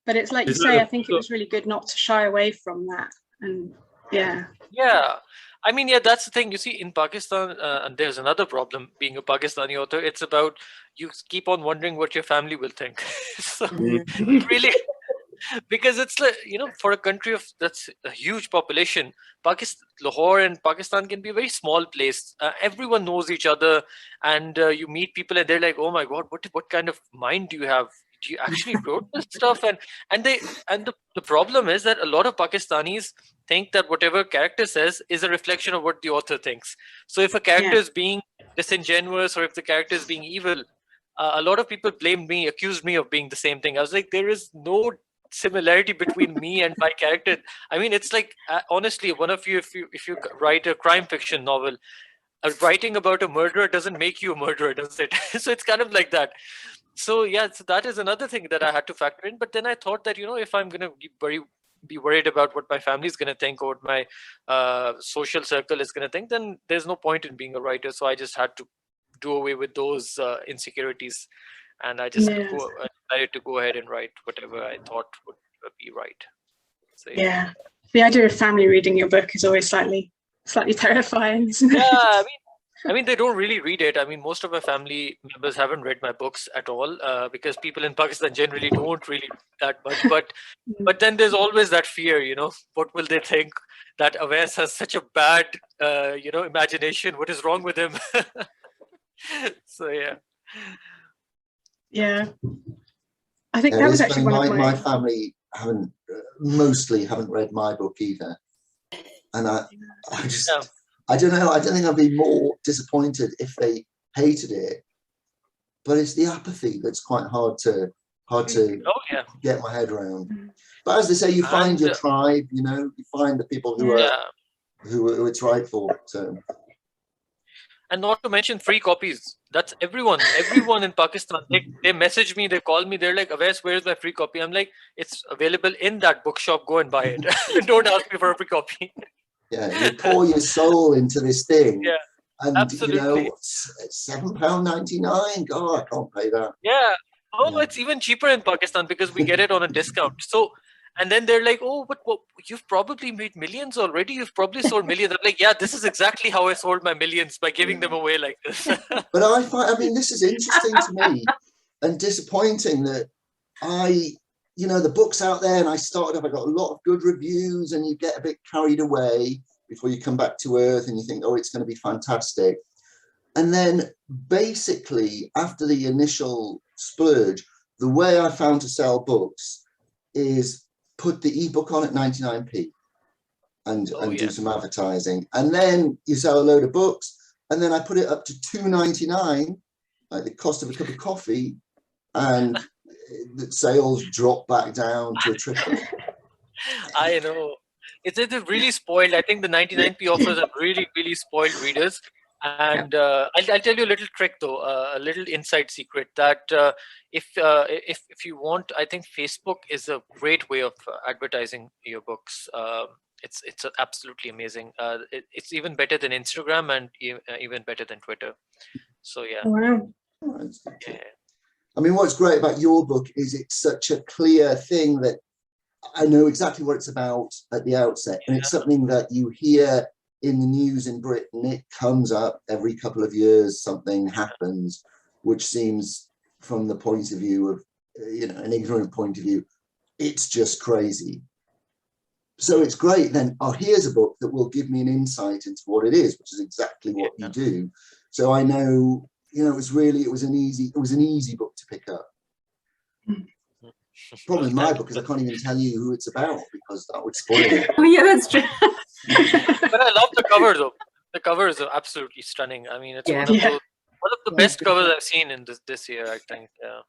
But it's like you say, I think it was really good not to shy away from that. And yeah. I mean, yeah, that's the thing. You see, in Pakistan, and there's another problem being a Pakistani author. It's about you keep on wondering what your family will think. So really, because it's like, for a country of that's a huge population, Lahore and Pakistan can be a very small place. Everyone knows each other, and you meet people, and they're like, "Oh my God, what kind of mind do you have? Do you actually wrote this stuff?" And the problem is that a lot of Pakistanis think that whatever character says is a reflection of what the author thinks. So if a character is being disingenuous or if the character is being evil, a lot of people accused me of being the same thing. I was like, there is no similarity between me and my character. I mean, it's like, honestly, one of you, if you write a crime fiction novel, writing about a murderer doesn't make you a murderer, does it? So it's kind of like that. So yeah, so that is another thing that I had to factor in. But then I thought that, if I'm going to be worried about what my family is going to think or what my social circle is going to think, then there's no point in being a writer. So I just had to do away with those insecurities. And I just decided to go ahead and write whatever I thought would be right. So, yeah. The idea of family reading your book is always slightly terrifying, isn't it? Yeah, I mean, they don't really read it. I mean, most of my family members haven't read my books at all because people in Pakistan generally don't really read that much. But then there's always that fear, what will they think that Awais has such a bad, imagination? What is wrong with him? So, yeah. Yeah. I think that was actually one of my family mostly haven't read my book either. And I don't know. I don't think I'd be more disappointed if they hated it, but it's the apathy that's quite hard to get my head around. But as they say, you find your tribe. You find the people who it's right for. So, and not to mention free copies. That's everyone in Pakistan. They message me, they call me. They're like, "Awais, where's my free copy?" I'm like, "It's available in that bookshop. Go and buy it. Don't ask me for a free copy." Yeah, you pour your soul into this thing. Yeah, and absolutely. It's £7.99. God, I can't pay that. Yeah. Oh, yeah. It's even cheaper in Pakistan because we get it on a discount. So, and then they're like, "Oh, but you've probably made millions already. You've probably sold millions." I'm like, "Yeah, this is exactly how I sold my millions, by giving them away like this." But I mean, this is interesting to me and disappointing that the book's out there and I started off, I got a lot of good reviews, and you get a bit carried away before you come back to earth and you think, oh, it's going to be fantastic. And then basically after the initial splurge, the way I found to sell books is put the ebook on at 99p and do some advertising. And then you sell a load of books and then I put it up to $2.99, like the cost of a cup of coffee, and the sales drop back down to a trickle. I know. It's really spoiled. I think the 99p offers have really spoiled readers. And I'll tell you a little trick though, a little inside secret that if you want, I think Facebook is a great way of advertising your books. It's absolutely amazing. It's even better than Instagram and even better than Twitter. So yeah. Wow. Yeah. I mean, what's great about your book is it's such a clear thing that I know exactly what it's about at the outset, and it's something that you hear in the news in Britain. It comes up every couple of years, something happens, which seems, from the point of view of, an ignorant point of view, it's just crazy. So it's great then, here's a book that will give me an insight into what it is, which is exactly what you do. So I know, it was an easy book to pick up. Problem with my book is I can't even tell you who it's about because that would spoil it. Oh yeah, that's true. But I love the cover though. The cover is absolutely stunning. I mean, it's one of the best covers I've seen in this year, I think. Yeah.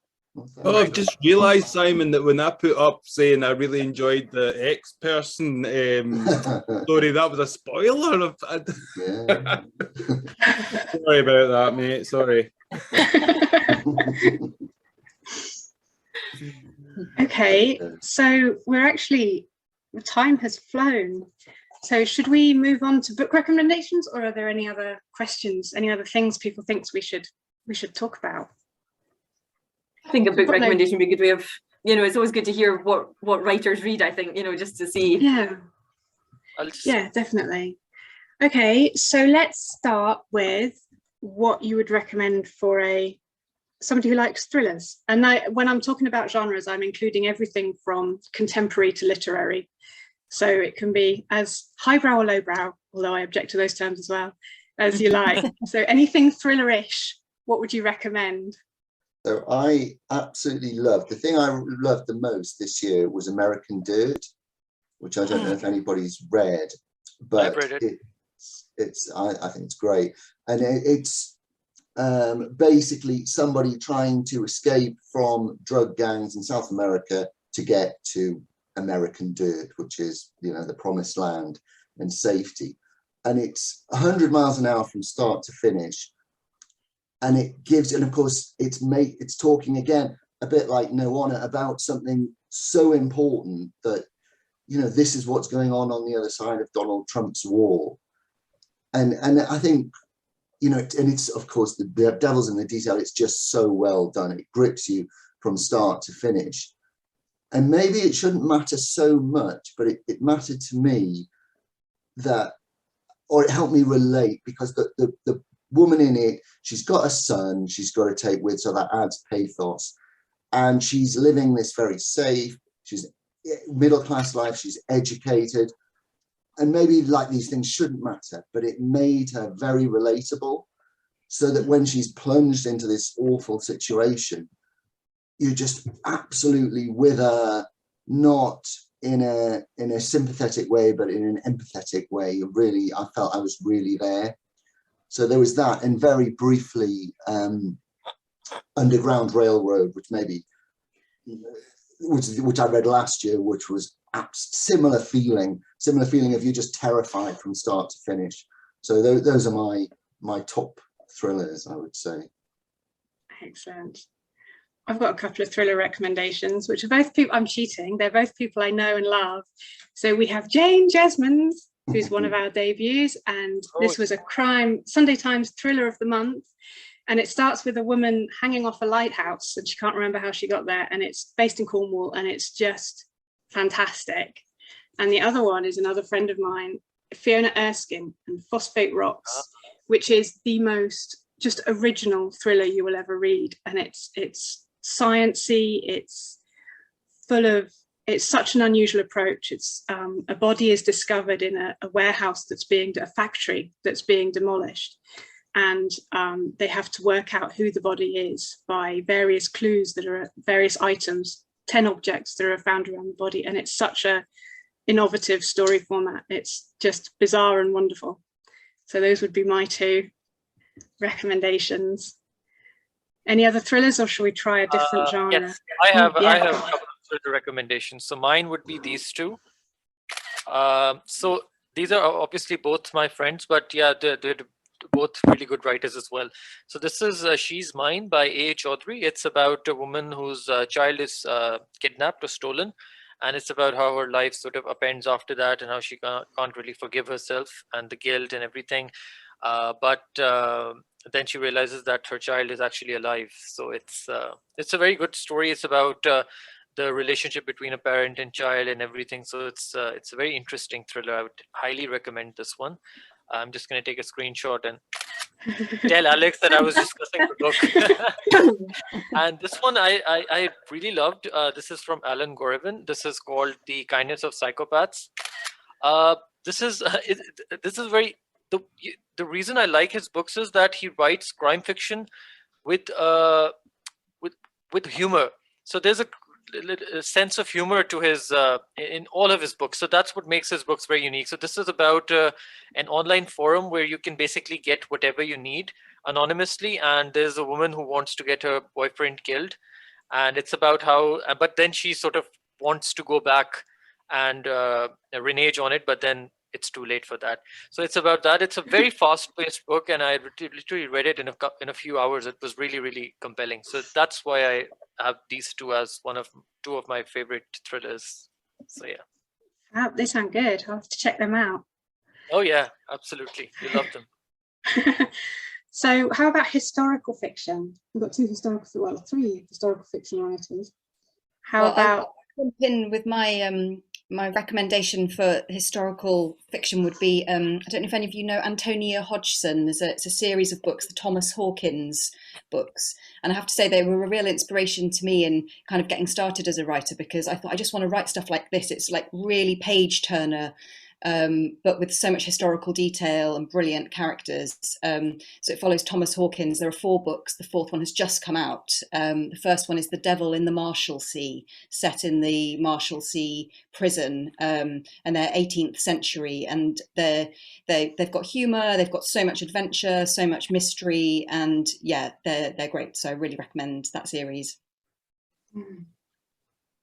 Oh, I've just realised, Simon, that when I put up saying I really enjoyed the X-person story, that was a spoiler. Sorry about that, mate. Sorry. Okay, so the time has flown. So should we move on to book recommendations, or are there any other questions, any other things people think we should talk about? I think a book recommendation would be a good way of, it's always good to hear what writers read, I think, just to see. Yeah. Yeah, definitely. Okay, so let's start with what you would recommend for somebody who likes thrillers. And when I'm talking about genres, I'm including everything from contemporary to literary. So it can be as highbrow or lowbrow, although I object to those terms as well, as you like. So anything thriller-ish, what would you recommend? So I absolutely loved, the thing I loved the most this year was American Dirt, which I don't know if anybody's read, but I've read it. I think it's great. And it's basically somebody trying to escape from drug gangs in South America to get to American Dirt, which is, the promised land and safety. And it's 100 miles an hour from start to finish. And of course, it's talking again, a bit like No Honor, about something so important that, this is what's going on the other side of Donald Trump's wall. And I think, and it's, of course, the devil's in the detail. It's just so well done. It grips you from start to finish. And maybe it shouldn't matter so much, but it mattered to me or it helped me relate, because the woman in it, she's got a son she's got to take with, so that adds pathos. And she's living this very safe, she's middle-class life, she's educated. And maybe like these things shouldn't matter, but it made her very relatable, so that when she's plunged into this awful situation, you're just absolutely with her, not in a sympathetic way, but in an empathetic way. Really, I felt I was really there. So there was that, and very briefly, Underground Railroad, which I read last year, which was similar feeling of you just terrified from start to finish. So those are my top thrillers, I would say. Excellent. I've got a couple of thriller recommendations, which are both people, I'm cheating, they're both people I know and love. So we have Jasmines, who's one of our debuts, and this was a crime Sunday Times thriller of the month. And it starts with a woman hanging off a lighthouse, and she can't remember how she got there, and it's based in Cornwall, and it's just fantastic. And the other one is another friend of mine, Fiona Erskine and Phosphate Rocks, which is the most just original thriller you will ever read. And it's sciencey, it's such an unusual approach. It's a body is discovered in a warehouse a factory that's being demolished. And they have to work out who the body is by various clues that are various items, 10 objects that are found around the body. And it's such a innovative story format. It's just bizarre and wonderful. So those would be my two. recommendations. Any other thrillers, or should we try a different genre? Yes, I have Yeah. a couple of thriller recommendations. So mine would be these two. So these are obviously both my friends, but yeah, they're both really good writers as well. So this is She's Mine by A. Chaudhary. It's about a woman whose child is kidnapped or stolen, and it's about how her life sort of upends after that, and how she can't really forgive herself and the guilt and everything. But then she realizes that her child is actually alive. So it's a very good story. It's about the relationship between a parent and child and everything. So it's a very interesting thriller. I would highly recommend this one. I'm just going to take a screenshot and tell Alex that I was discussing the book. And this one I really loved. This is from Alan Gorevin. This is called The Kindness of Psychopaths. This is very, the reason I like his books is that he writes crime fiction with humor. So there's a sense of humor to his in all of his books. So that's what makes his books very unique. So this is about an online forum where you can basically get whatever you need anonymously, and there's a woman who wants to get her boyfriend killed, and it's about how, but then she sort of wants to go back and renege on it, but then it's too late for that. So it's about that. It's a very fast-paced book, and I literally read it in a few hours. It was really, really compelling. So that's why I have these two as two of my favorite thrillers. So yeah. They sound good. I'll have to check them out. Oh yeah, absolutely. You love them. So how about historical fiction? We've got three historical fiction writers. How about... I'll jump in with my my recommendation for historical fiction would be, I don't know if any of you know Antonia Hodgson. It's a series of books, the Thomas Hawkins books. And I have to say they were a real inspiration to me in kind of getting started as a writer, because I thought I just want to write stuff like this. It's like really page turner, but with so much historical detail and brilliant characters. So it follows Thomas Hawkins. There are 4 books. The 4th one has just come out. The first one is The Devil in the Marshalsea, set in the Marshalsea prison, and they're 18th century. And they've got humour. They've got so much adventure, so much mystery, and yeah, they're great. So I really recommend that series.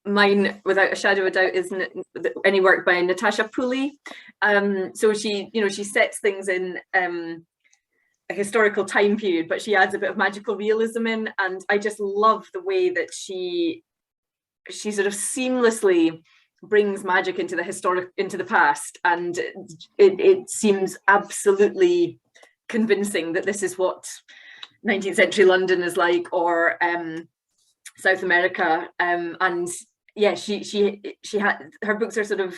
Mine, without a shadow of a doubt, is any work by Natasha Pulley. So she sets things in a historical time period, but she adds a bit of magical realism in, and I just love the way that she sort of seamlessly brings magic into the past, and it seems absolutely convincing that this is what 19th century London is like, or South America, and yeah, she had, her books are sort of,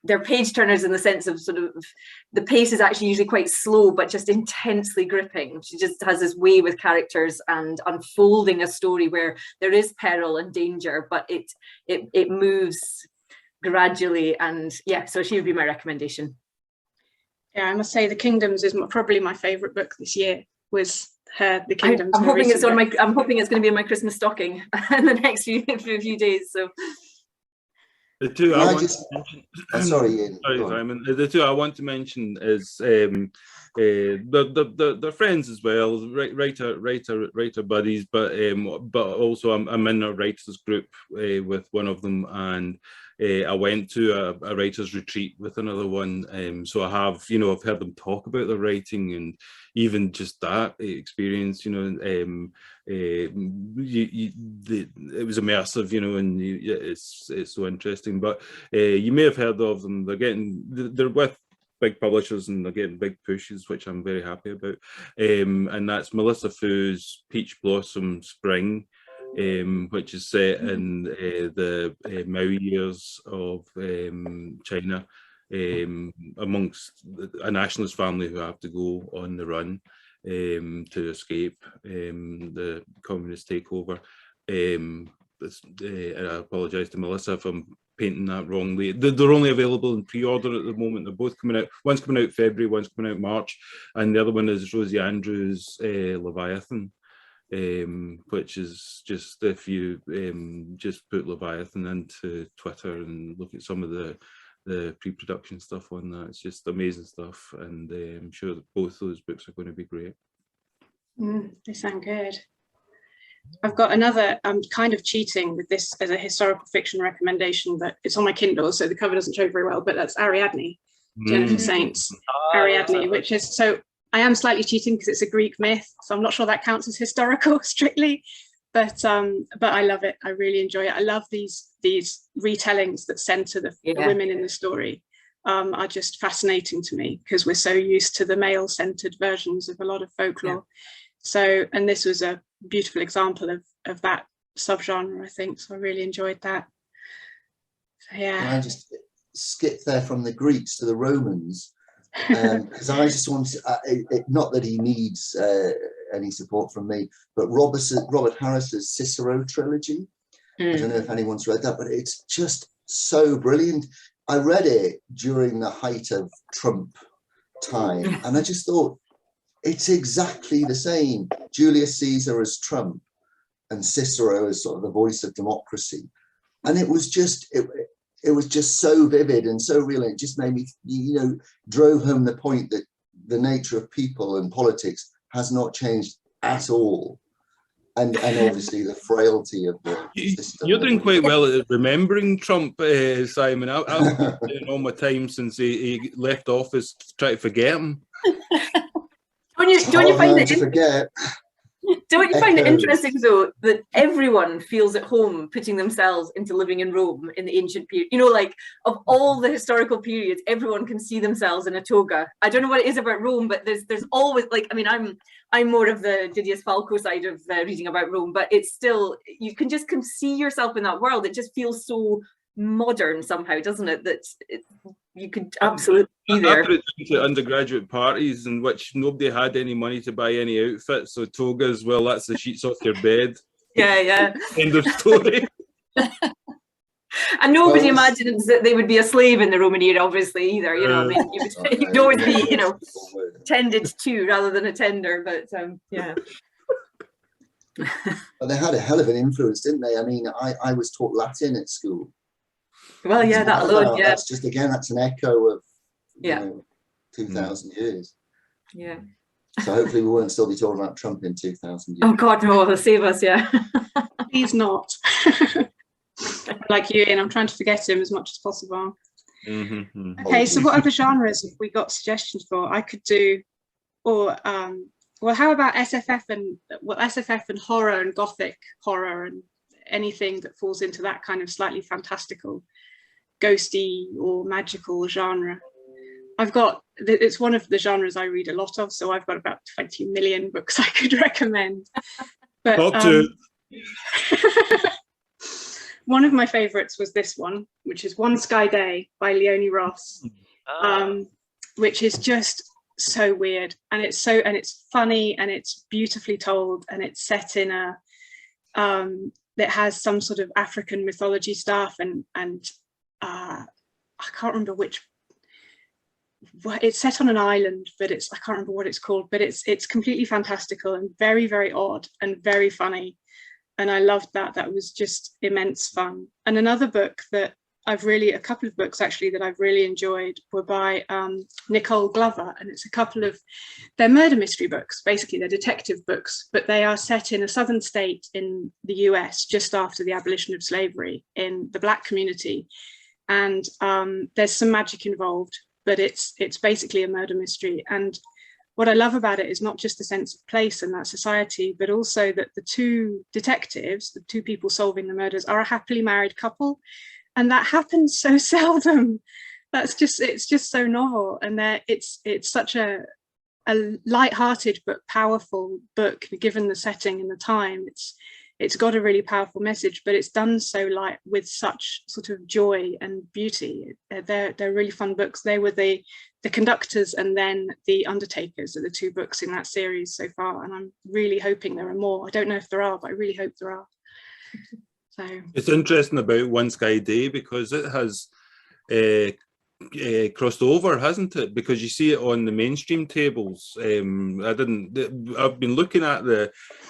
they're page turners in the sense of sort of the pace is actually usually quite slow, but just intensely gripping. She just has this way with characters and unfolding a story where there is peril and danger, but it moves gradually, and yeah, so she would be my recommendation. Yeah, I must say The Kingdoms is probably my favourite book this year. Was her The Kingdoms. I'm hoping it's I'm hoping it's going to be in my Christmas stocking in the next few days. So the two I want to mention. Sorry, Ian. Sorry, Simon. The two I want to mention is they're friends as well, writer buddies, but also I'm in a writers group with one of them, and I went to a writers retreat with another one. So I have, I've heard them talk about their writing, and even just that experience, it was immersive, and it's so interesting. But you may have heard of them. They're with big publishers, and they're getting big pushes, which I'm very happy about. And that's Melissa Fu's Peach Blossom Spring, which is set in the Mao years of China, amongst a nationalist family who have to go on the run to escape the communist takeover. I apologise to Melissa if I'm painting that wrongly. They're only available in pre-order at the moment. They're both coming out. One's coming out February, one's coming out March, and the other one is Rosie Andrews' Leviathan, which is just, if you just put Leviathan into Twitter and look at some of the pre-production stuff on that, it's just amazing stuff, and I'm sure that both those books are going to be great. They sound good. I've got another, I'm kind of cheating with this as a historical fiction recommendation, but it's on my Kindle, so the cover doesn't show very well, but that's Ariadne, Jennifer Saint's Ariadne, which is, so I am slightly cheating because it's a Greek myth, so I'm not sure that counts as historical strictly, but I love it. I really enjoy it. I love these retellings that center the women in the story. Are just fascinating to me because we're so used to the male-centered versions of a lot of folklore. So, and this was a beautiful example of that subgenre, I think. So I really enjoyed that. So, yeah. Can I just skip there from the Greeks to the Romans? Because I just want to, not that he needs any support from me, but Robert Harris's Cicero trilogy. I don't know if anyone's read that, but it's just so brilliant. I read it during the height of Trump time, and I just thought it's exactly the same. Julius Caesar as Trump and Cicero as sort of the voice of democracy. And it was just, it was just so vivid and so real. And it just made me, drove home the point that the nature of people and politics has not changed at all. And obviously the frailty of the system. You're doing quite well at remembering Trump, Simon. I've been doing all my time since he left office to try to forget him. Don't you find it forget? Don't you find it interesting, though, that everyone feels at home putting themselves into living in Rome in the ancient period? Like, of all the historical periods, everyone can see themselves in a toga. I don't know what it is about Rome, but there's always, like, I mean, I'm more of the Didius Falco side of reading about Rome, but it's still, you can just see yourself in that world. It just feels so modern somehow, doesn't it? That you could absolutely be there. I put it into undergraduate parties in which nobody had any money to buy any outfits, so togas, well, that's the sheets off your bed. Yeah. End of story. And nobody imagines that they would be a slave in the Roman era, obviously, either. I mean, you'd always be, tended to rather than a tender. But yeah. But they had a hell of an influence, didn't they? I mean, I was taught Latin at school. Well, yeah, that alone, yeah. That's just, again, that's an echo of 2,000 years. Yeah. So hopefully we won't still be talking about Trump in 2,000 years. Oh God, no, they'll save us, yeah. He's not. Like you, Ian, I'm trying to forget him as much as possible. Okay, so what other genres have we got suggestions for? I could do, or well, how about SFF and horror and gothic horror and anything that falls into that kind of slightly fantastical, ghosty or magical genre. It's one of the genres I read a lot of, so I've got about 20 million books I could recommend. But one of my favorites was this one, which is One Sky Day by Leone Ross, which is just so weird, and it's funny, and it's beautifully told, and it's set in a that has some sort of African mythology stuff, and I can't remember it's set on an island, but I can't remember what it's called, but it's completely fantastical and very, very odd and very funny. And I loved that. That was just immense fun. And another book that a couple of books actually that I've really enjoyed were by Nicole Glover, and it's a couple of, they're murder mystery books, basically they're detective books, but they are set in a southern state in the US just after the abolition of slavery in the Black community. And there's some magic involved, but it's basically a murder mystery. And what I love about it is not just the sense of place in that society, but also that the two detectives, the two people solving the murders, are a happily married couple. And that happens so seldom. It's just so novel. And it's such a light-hearted but powerful book, given the setting and the time. It's got a really powerful message, but it's done so with such sort of joy and beauty. They're really fun books. They were the Conductors and then The Undertakers are the two books in that series so far. And I'm really hoping there are more. I don't know if there are, but I really hope there are. So it's interesting about One Sky Day because it has crossed over, hasn't it? Because you see it on the mainstream tables. I've been looking at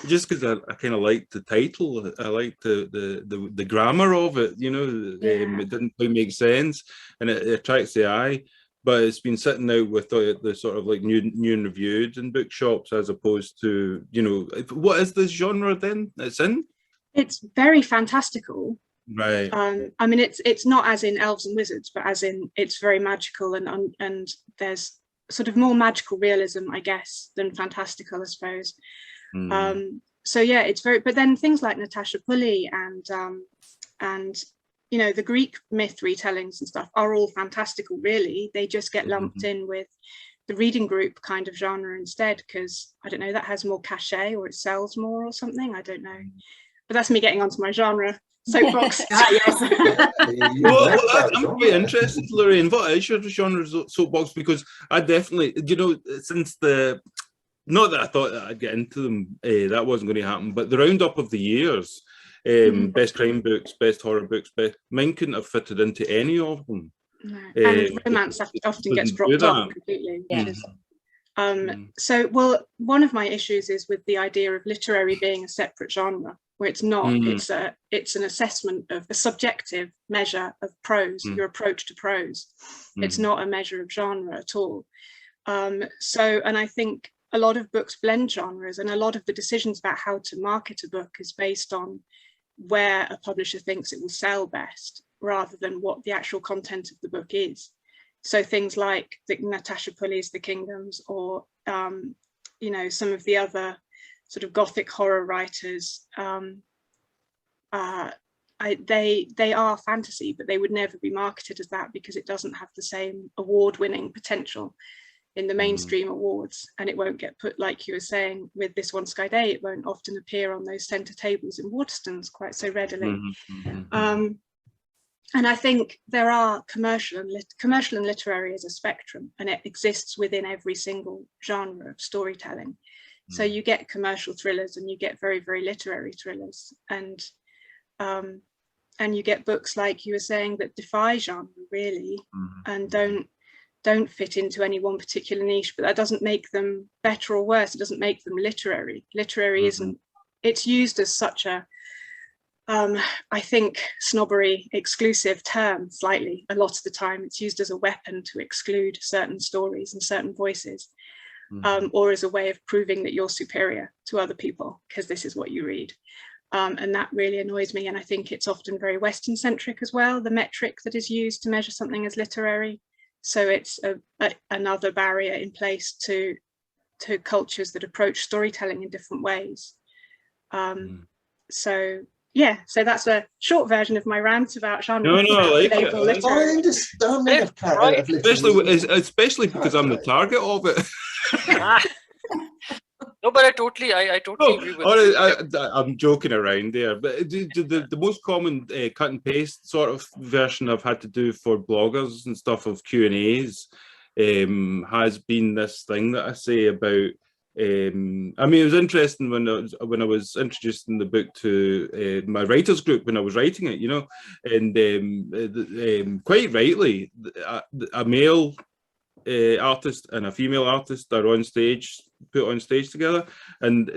just because I kind of liked the title. I liked the grammar of it. It didn't quite make sense, and it attracts the eye. but it's been sitting out with the sort of like new and reviewed in bookshops, as opposed to, you know, what is this genre then it's in? It's very fantastical. Right. I mean, it's not as in elves and wizards, but as in it's very magical, and there's sort of more magical realism, I guess, than fantastical, I suppose. So yeah, it's very, but then things like Natasha Pulley and you know, the Greek myth retellings and stuff are all fantastical, really. They just get lumped in with the reading group kind of genre instead, because I don't know, that has more cachet, or it sells more or something, I don't know. But that's me getting onto my genre soapbox. Well, I'm quite interested, Lorraine. What is your genre soapbox? Because I definitely, you know, since not that I thought that I'd get into them, that wasn't going to happen, but the roundup of the years, best crime books, best horror books, mine couldn't have fitted into any of them. No. And romance often gets dropped off completely. So, well, one of my issues is with the idea of literary being a separate genre, where it's not. It's an assessment of a subjective measure of prose, your approach to prose. It's not a measure of genre at all. So, and I think a lot of books blend genres, and a lot of the decisions about how to market a book is based on where a publisher thinks it will sell best, rather than what the actual content of the book is. So things like the Natasha Pulley's The Kingdoms, or you know, some of the other sort of Gothic horror writers, they are fantasy, but they would never be marketed as that, because it doesn't have the same award-winning potential in the mainstream awards, and it won't get put, like you were saying with This One Sky Day, it won't often appear on those centre tables in Waterstones quite so readily. And I think there are commercial and literary as a spectrum, and it exists within every single genre of storytelling. So you get commercial thrillers, and you get very, very literary thrillers, and you get books, like you were saying, that defy genre really, and don't fit into any one particular niche, but that doesn't make them better or worse. It doesn't make them literary. Literary isn't, it's used as such a, I think, snobbery exclusive term slightly. A lot of the time it's used as a weapon to exclude certain stories and certain voices, or as a way of proving that you're superior to other people because this is what you read. And that really annoys me. And I think it's often very Western centric as well, the metric that is used to measure something as literary. So it's another barrier in place to cultures that approach storytelling in different ways. So yeah, so that's a short version of my rant about genre. No, I like it. I understand that, especially because I'm the target of it. No, but I totally agree with I'm joking around there, but the most common cut and paste sort of version I've had to do for bloggers and stuff of Q&As has been this thing that I say about. I mean, it was interesting when I was introducing the book to my writers group when I was writing it, you know, and quite rightly, a male artist and a female artist are on stage, put on stage together, and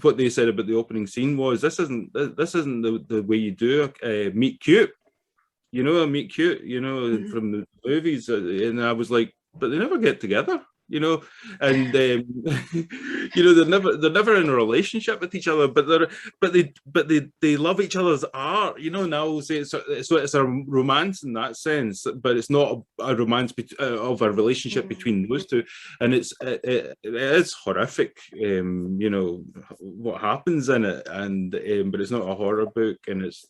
what they said about the opening scene was, this isn't the way you do a meet cute, you know, a meet cute, you know, from the movies, and I was like, but they never get together, you know, and you know, they're never in a relationship with each other, but they love each other's art, you know. And I will say it's a romance in that sense, but it's not a romance of a relationship between those two, and it is horrific, you know, what happens in it, and but it's not a horror book, and it's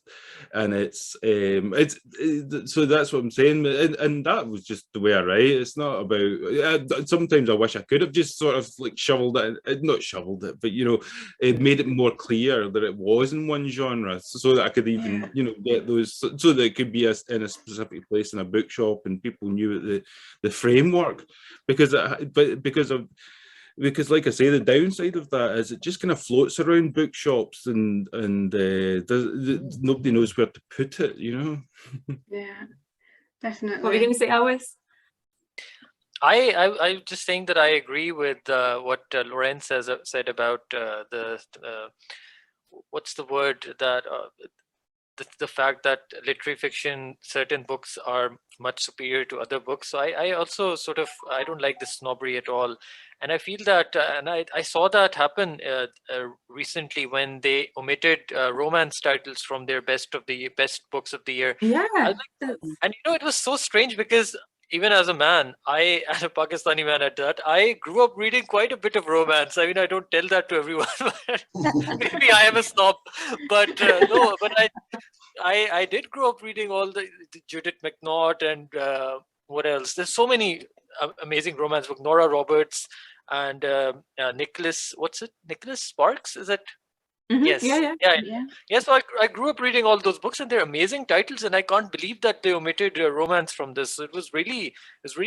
so that's what I'm saying, and that was just the way I write. It's not about sometimes I wish I could have just sort of like shoveled it, not shoveled it, but you know, it made it more clear that it was in one genre, so that I could even, you know, get those, so that it could be in a specific place in a bookshop and people knew the framework, because like I say, the downside of that is it just kind of floats around bookshops and nobody knows where to put it, you know. Yeah, definitely. What were you going to say, Alice? I'm just saying that I agree with what Lorraine said about the what's the word that the fact that literary fiction, certain books are much superior to other books. So I also sort of, I don't like this snobbery at all. And I feel that, and I saw that happen recently when they omitted romance titles from their best books of the year. Yeah. And it was so strange because even as a man, as a Pakistani man at that, I grew up reading quite a bit of romance. I mean, I don't tell that to everyone. Maybe I am a snob, but no, but I did grow up reading all the Judith McNaught and what else? There's so many amazing romance books. Nora Roberts and Nicholas, what's it? Nicholas Sparks? Is it? Mm-hmm. Yes. Yeah. Yes, so I grew up reading all those books, and they're amazing titles, and I can't believe that they omitted romance from this. It was really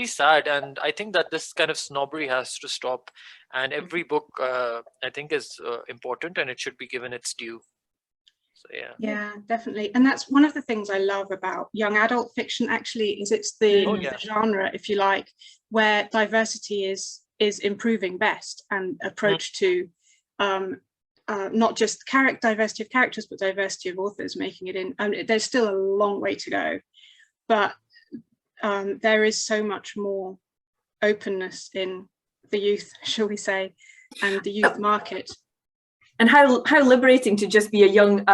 sad, and I think that this kind of snobbery has to stop. And every book, I think, is important, and it should be given its due. So yeah, definitely. And that's one of the things I love about young adult fiction, actually, is it's the genre, if you like, where diversity is improving best, and approach to not just diversity of characters, but diversity of authors, making it in. There's still a long way to go, but there is so much more openness in the youth, shall we say, and the youth market. And how liberating to just be a young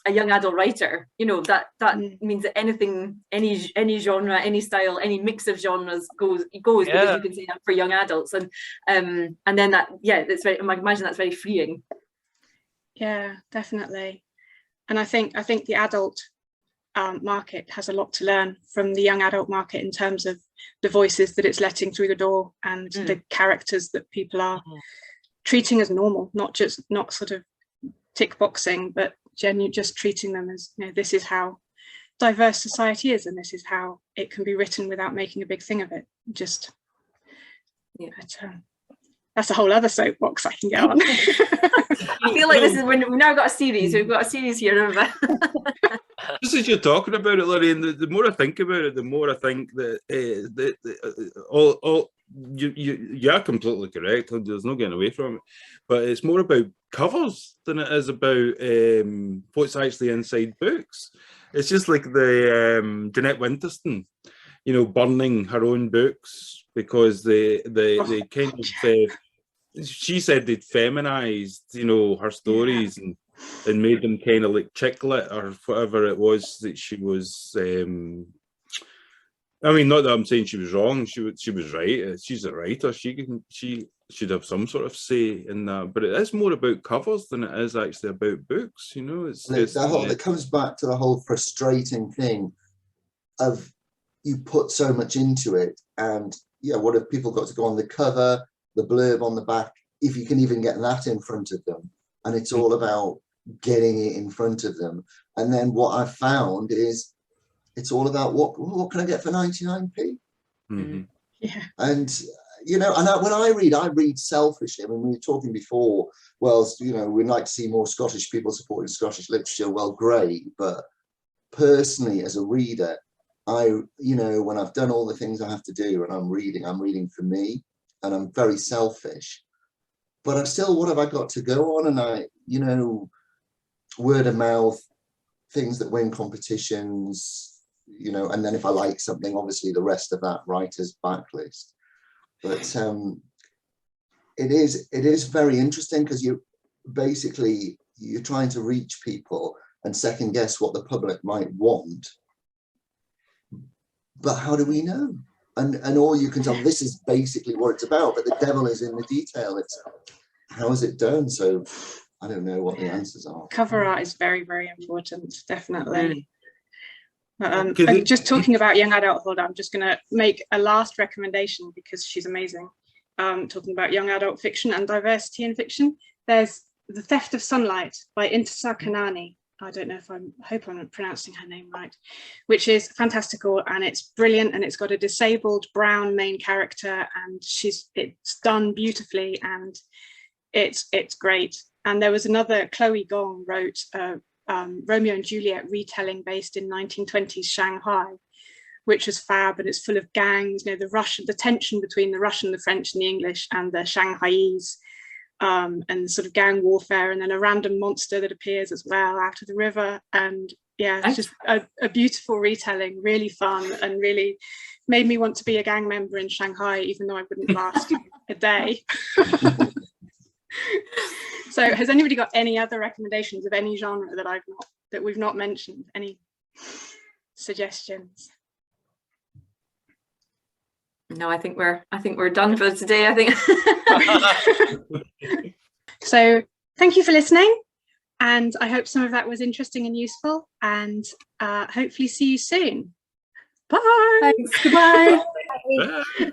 adult writer. That means that anything, any genre, any style, any mix of genres goes because you can say that for young adults, and then that that's very. I imagine that's very freeing. Yeah, definitely. And I think the adult market has a lot to learn from the young adult market in terms of the voices that it's letting through the door, and the characters that people are treating as normal, not sort of tick boxing, but genuinely just treating them as, this is how diverse society is, and this is how it can be written without making a big thing of it. That's a whole other soapbox I can get on. I feel like this is when we've now got a series. We've got a series here. Just as you're talking about it, Lorraine, the more I think about it, the more I think that you are completely correct. There's no getting away from it. But it's more about covers than it is about what's actually inside books. It's just like the Jeanette Winterston, burning her own books because they kind of she said they'd feminized, her stories and made them kind of like chick lit or whatever it was that she was. I mean, not that I'm saying she was wrong. She was right. She's a writer. She should have some sort of say in that. But it is more about covers than it is actually about books. It comes back to the whole frustrating thing of you put so much into it, and what have people got to go on the cover, the blurb on the back, if you can even get that in front of them? And it's all about getting it in front of them. And then what I've found is it's all about what can I get for 99p? Mm-hmm. Yeah. And when I read selfishly. I mean, we were talking before, we'd like to see more Scottish people supporting Scottish literature. Well, great, but personally as a reader, when I've done all the things I have to do and I'm reading for me, and I'm very selfish, but I'm still, what have I got to go on? And word of mouth, things that win competitions, and then if I like something, obviously the rest of that writer's backlist. But it is very interesting because you're trying to reach people and second guess what the public might want. But how do we know? And all you can tell, this is basically what it's about, but the devil is in the detail. It's how is it done? So I don't know what the answers are. Cover art is very, very important, definitely. Just talking about young adult, I'm just going to make a last recommendation because she's amazing. Talking about young adult fiction and diversity in fiction, there's The Theft of Sunlight by Intisar Kanani. I don't know I hope I'm pronouncing her name right, which is fantastical, and it's brilliant, and it's got a disabled brown main character, and it's done beautifully, and it's great. And there was another, Chloe Gong wrote Romeo and Juliet retelling based in 1920s Shanghai, which was fab, and it's full of gangs, the tension between the Russian, the French and the English and the Shanghaiese, and sort of gang warfare, and then a random monster that appears as well out of the river. And yeah, it's just a beautiful retelling, really fun, and really made me want to be a gang member in Shanghai, even though I wouldn't last a day. So has anybody got any other recommendations of any genre that we've not mentioned? Any suggestions? No, I think we're done for today, I think. So thank you for listening, and I hope some of that was interesting and useful, and hopefully see you soon. Bye. Thanks. Goodbye. Bye.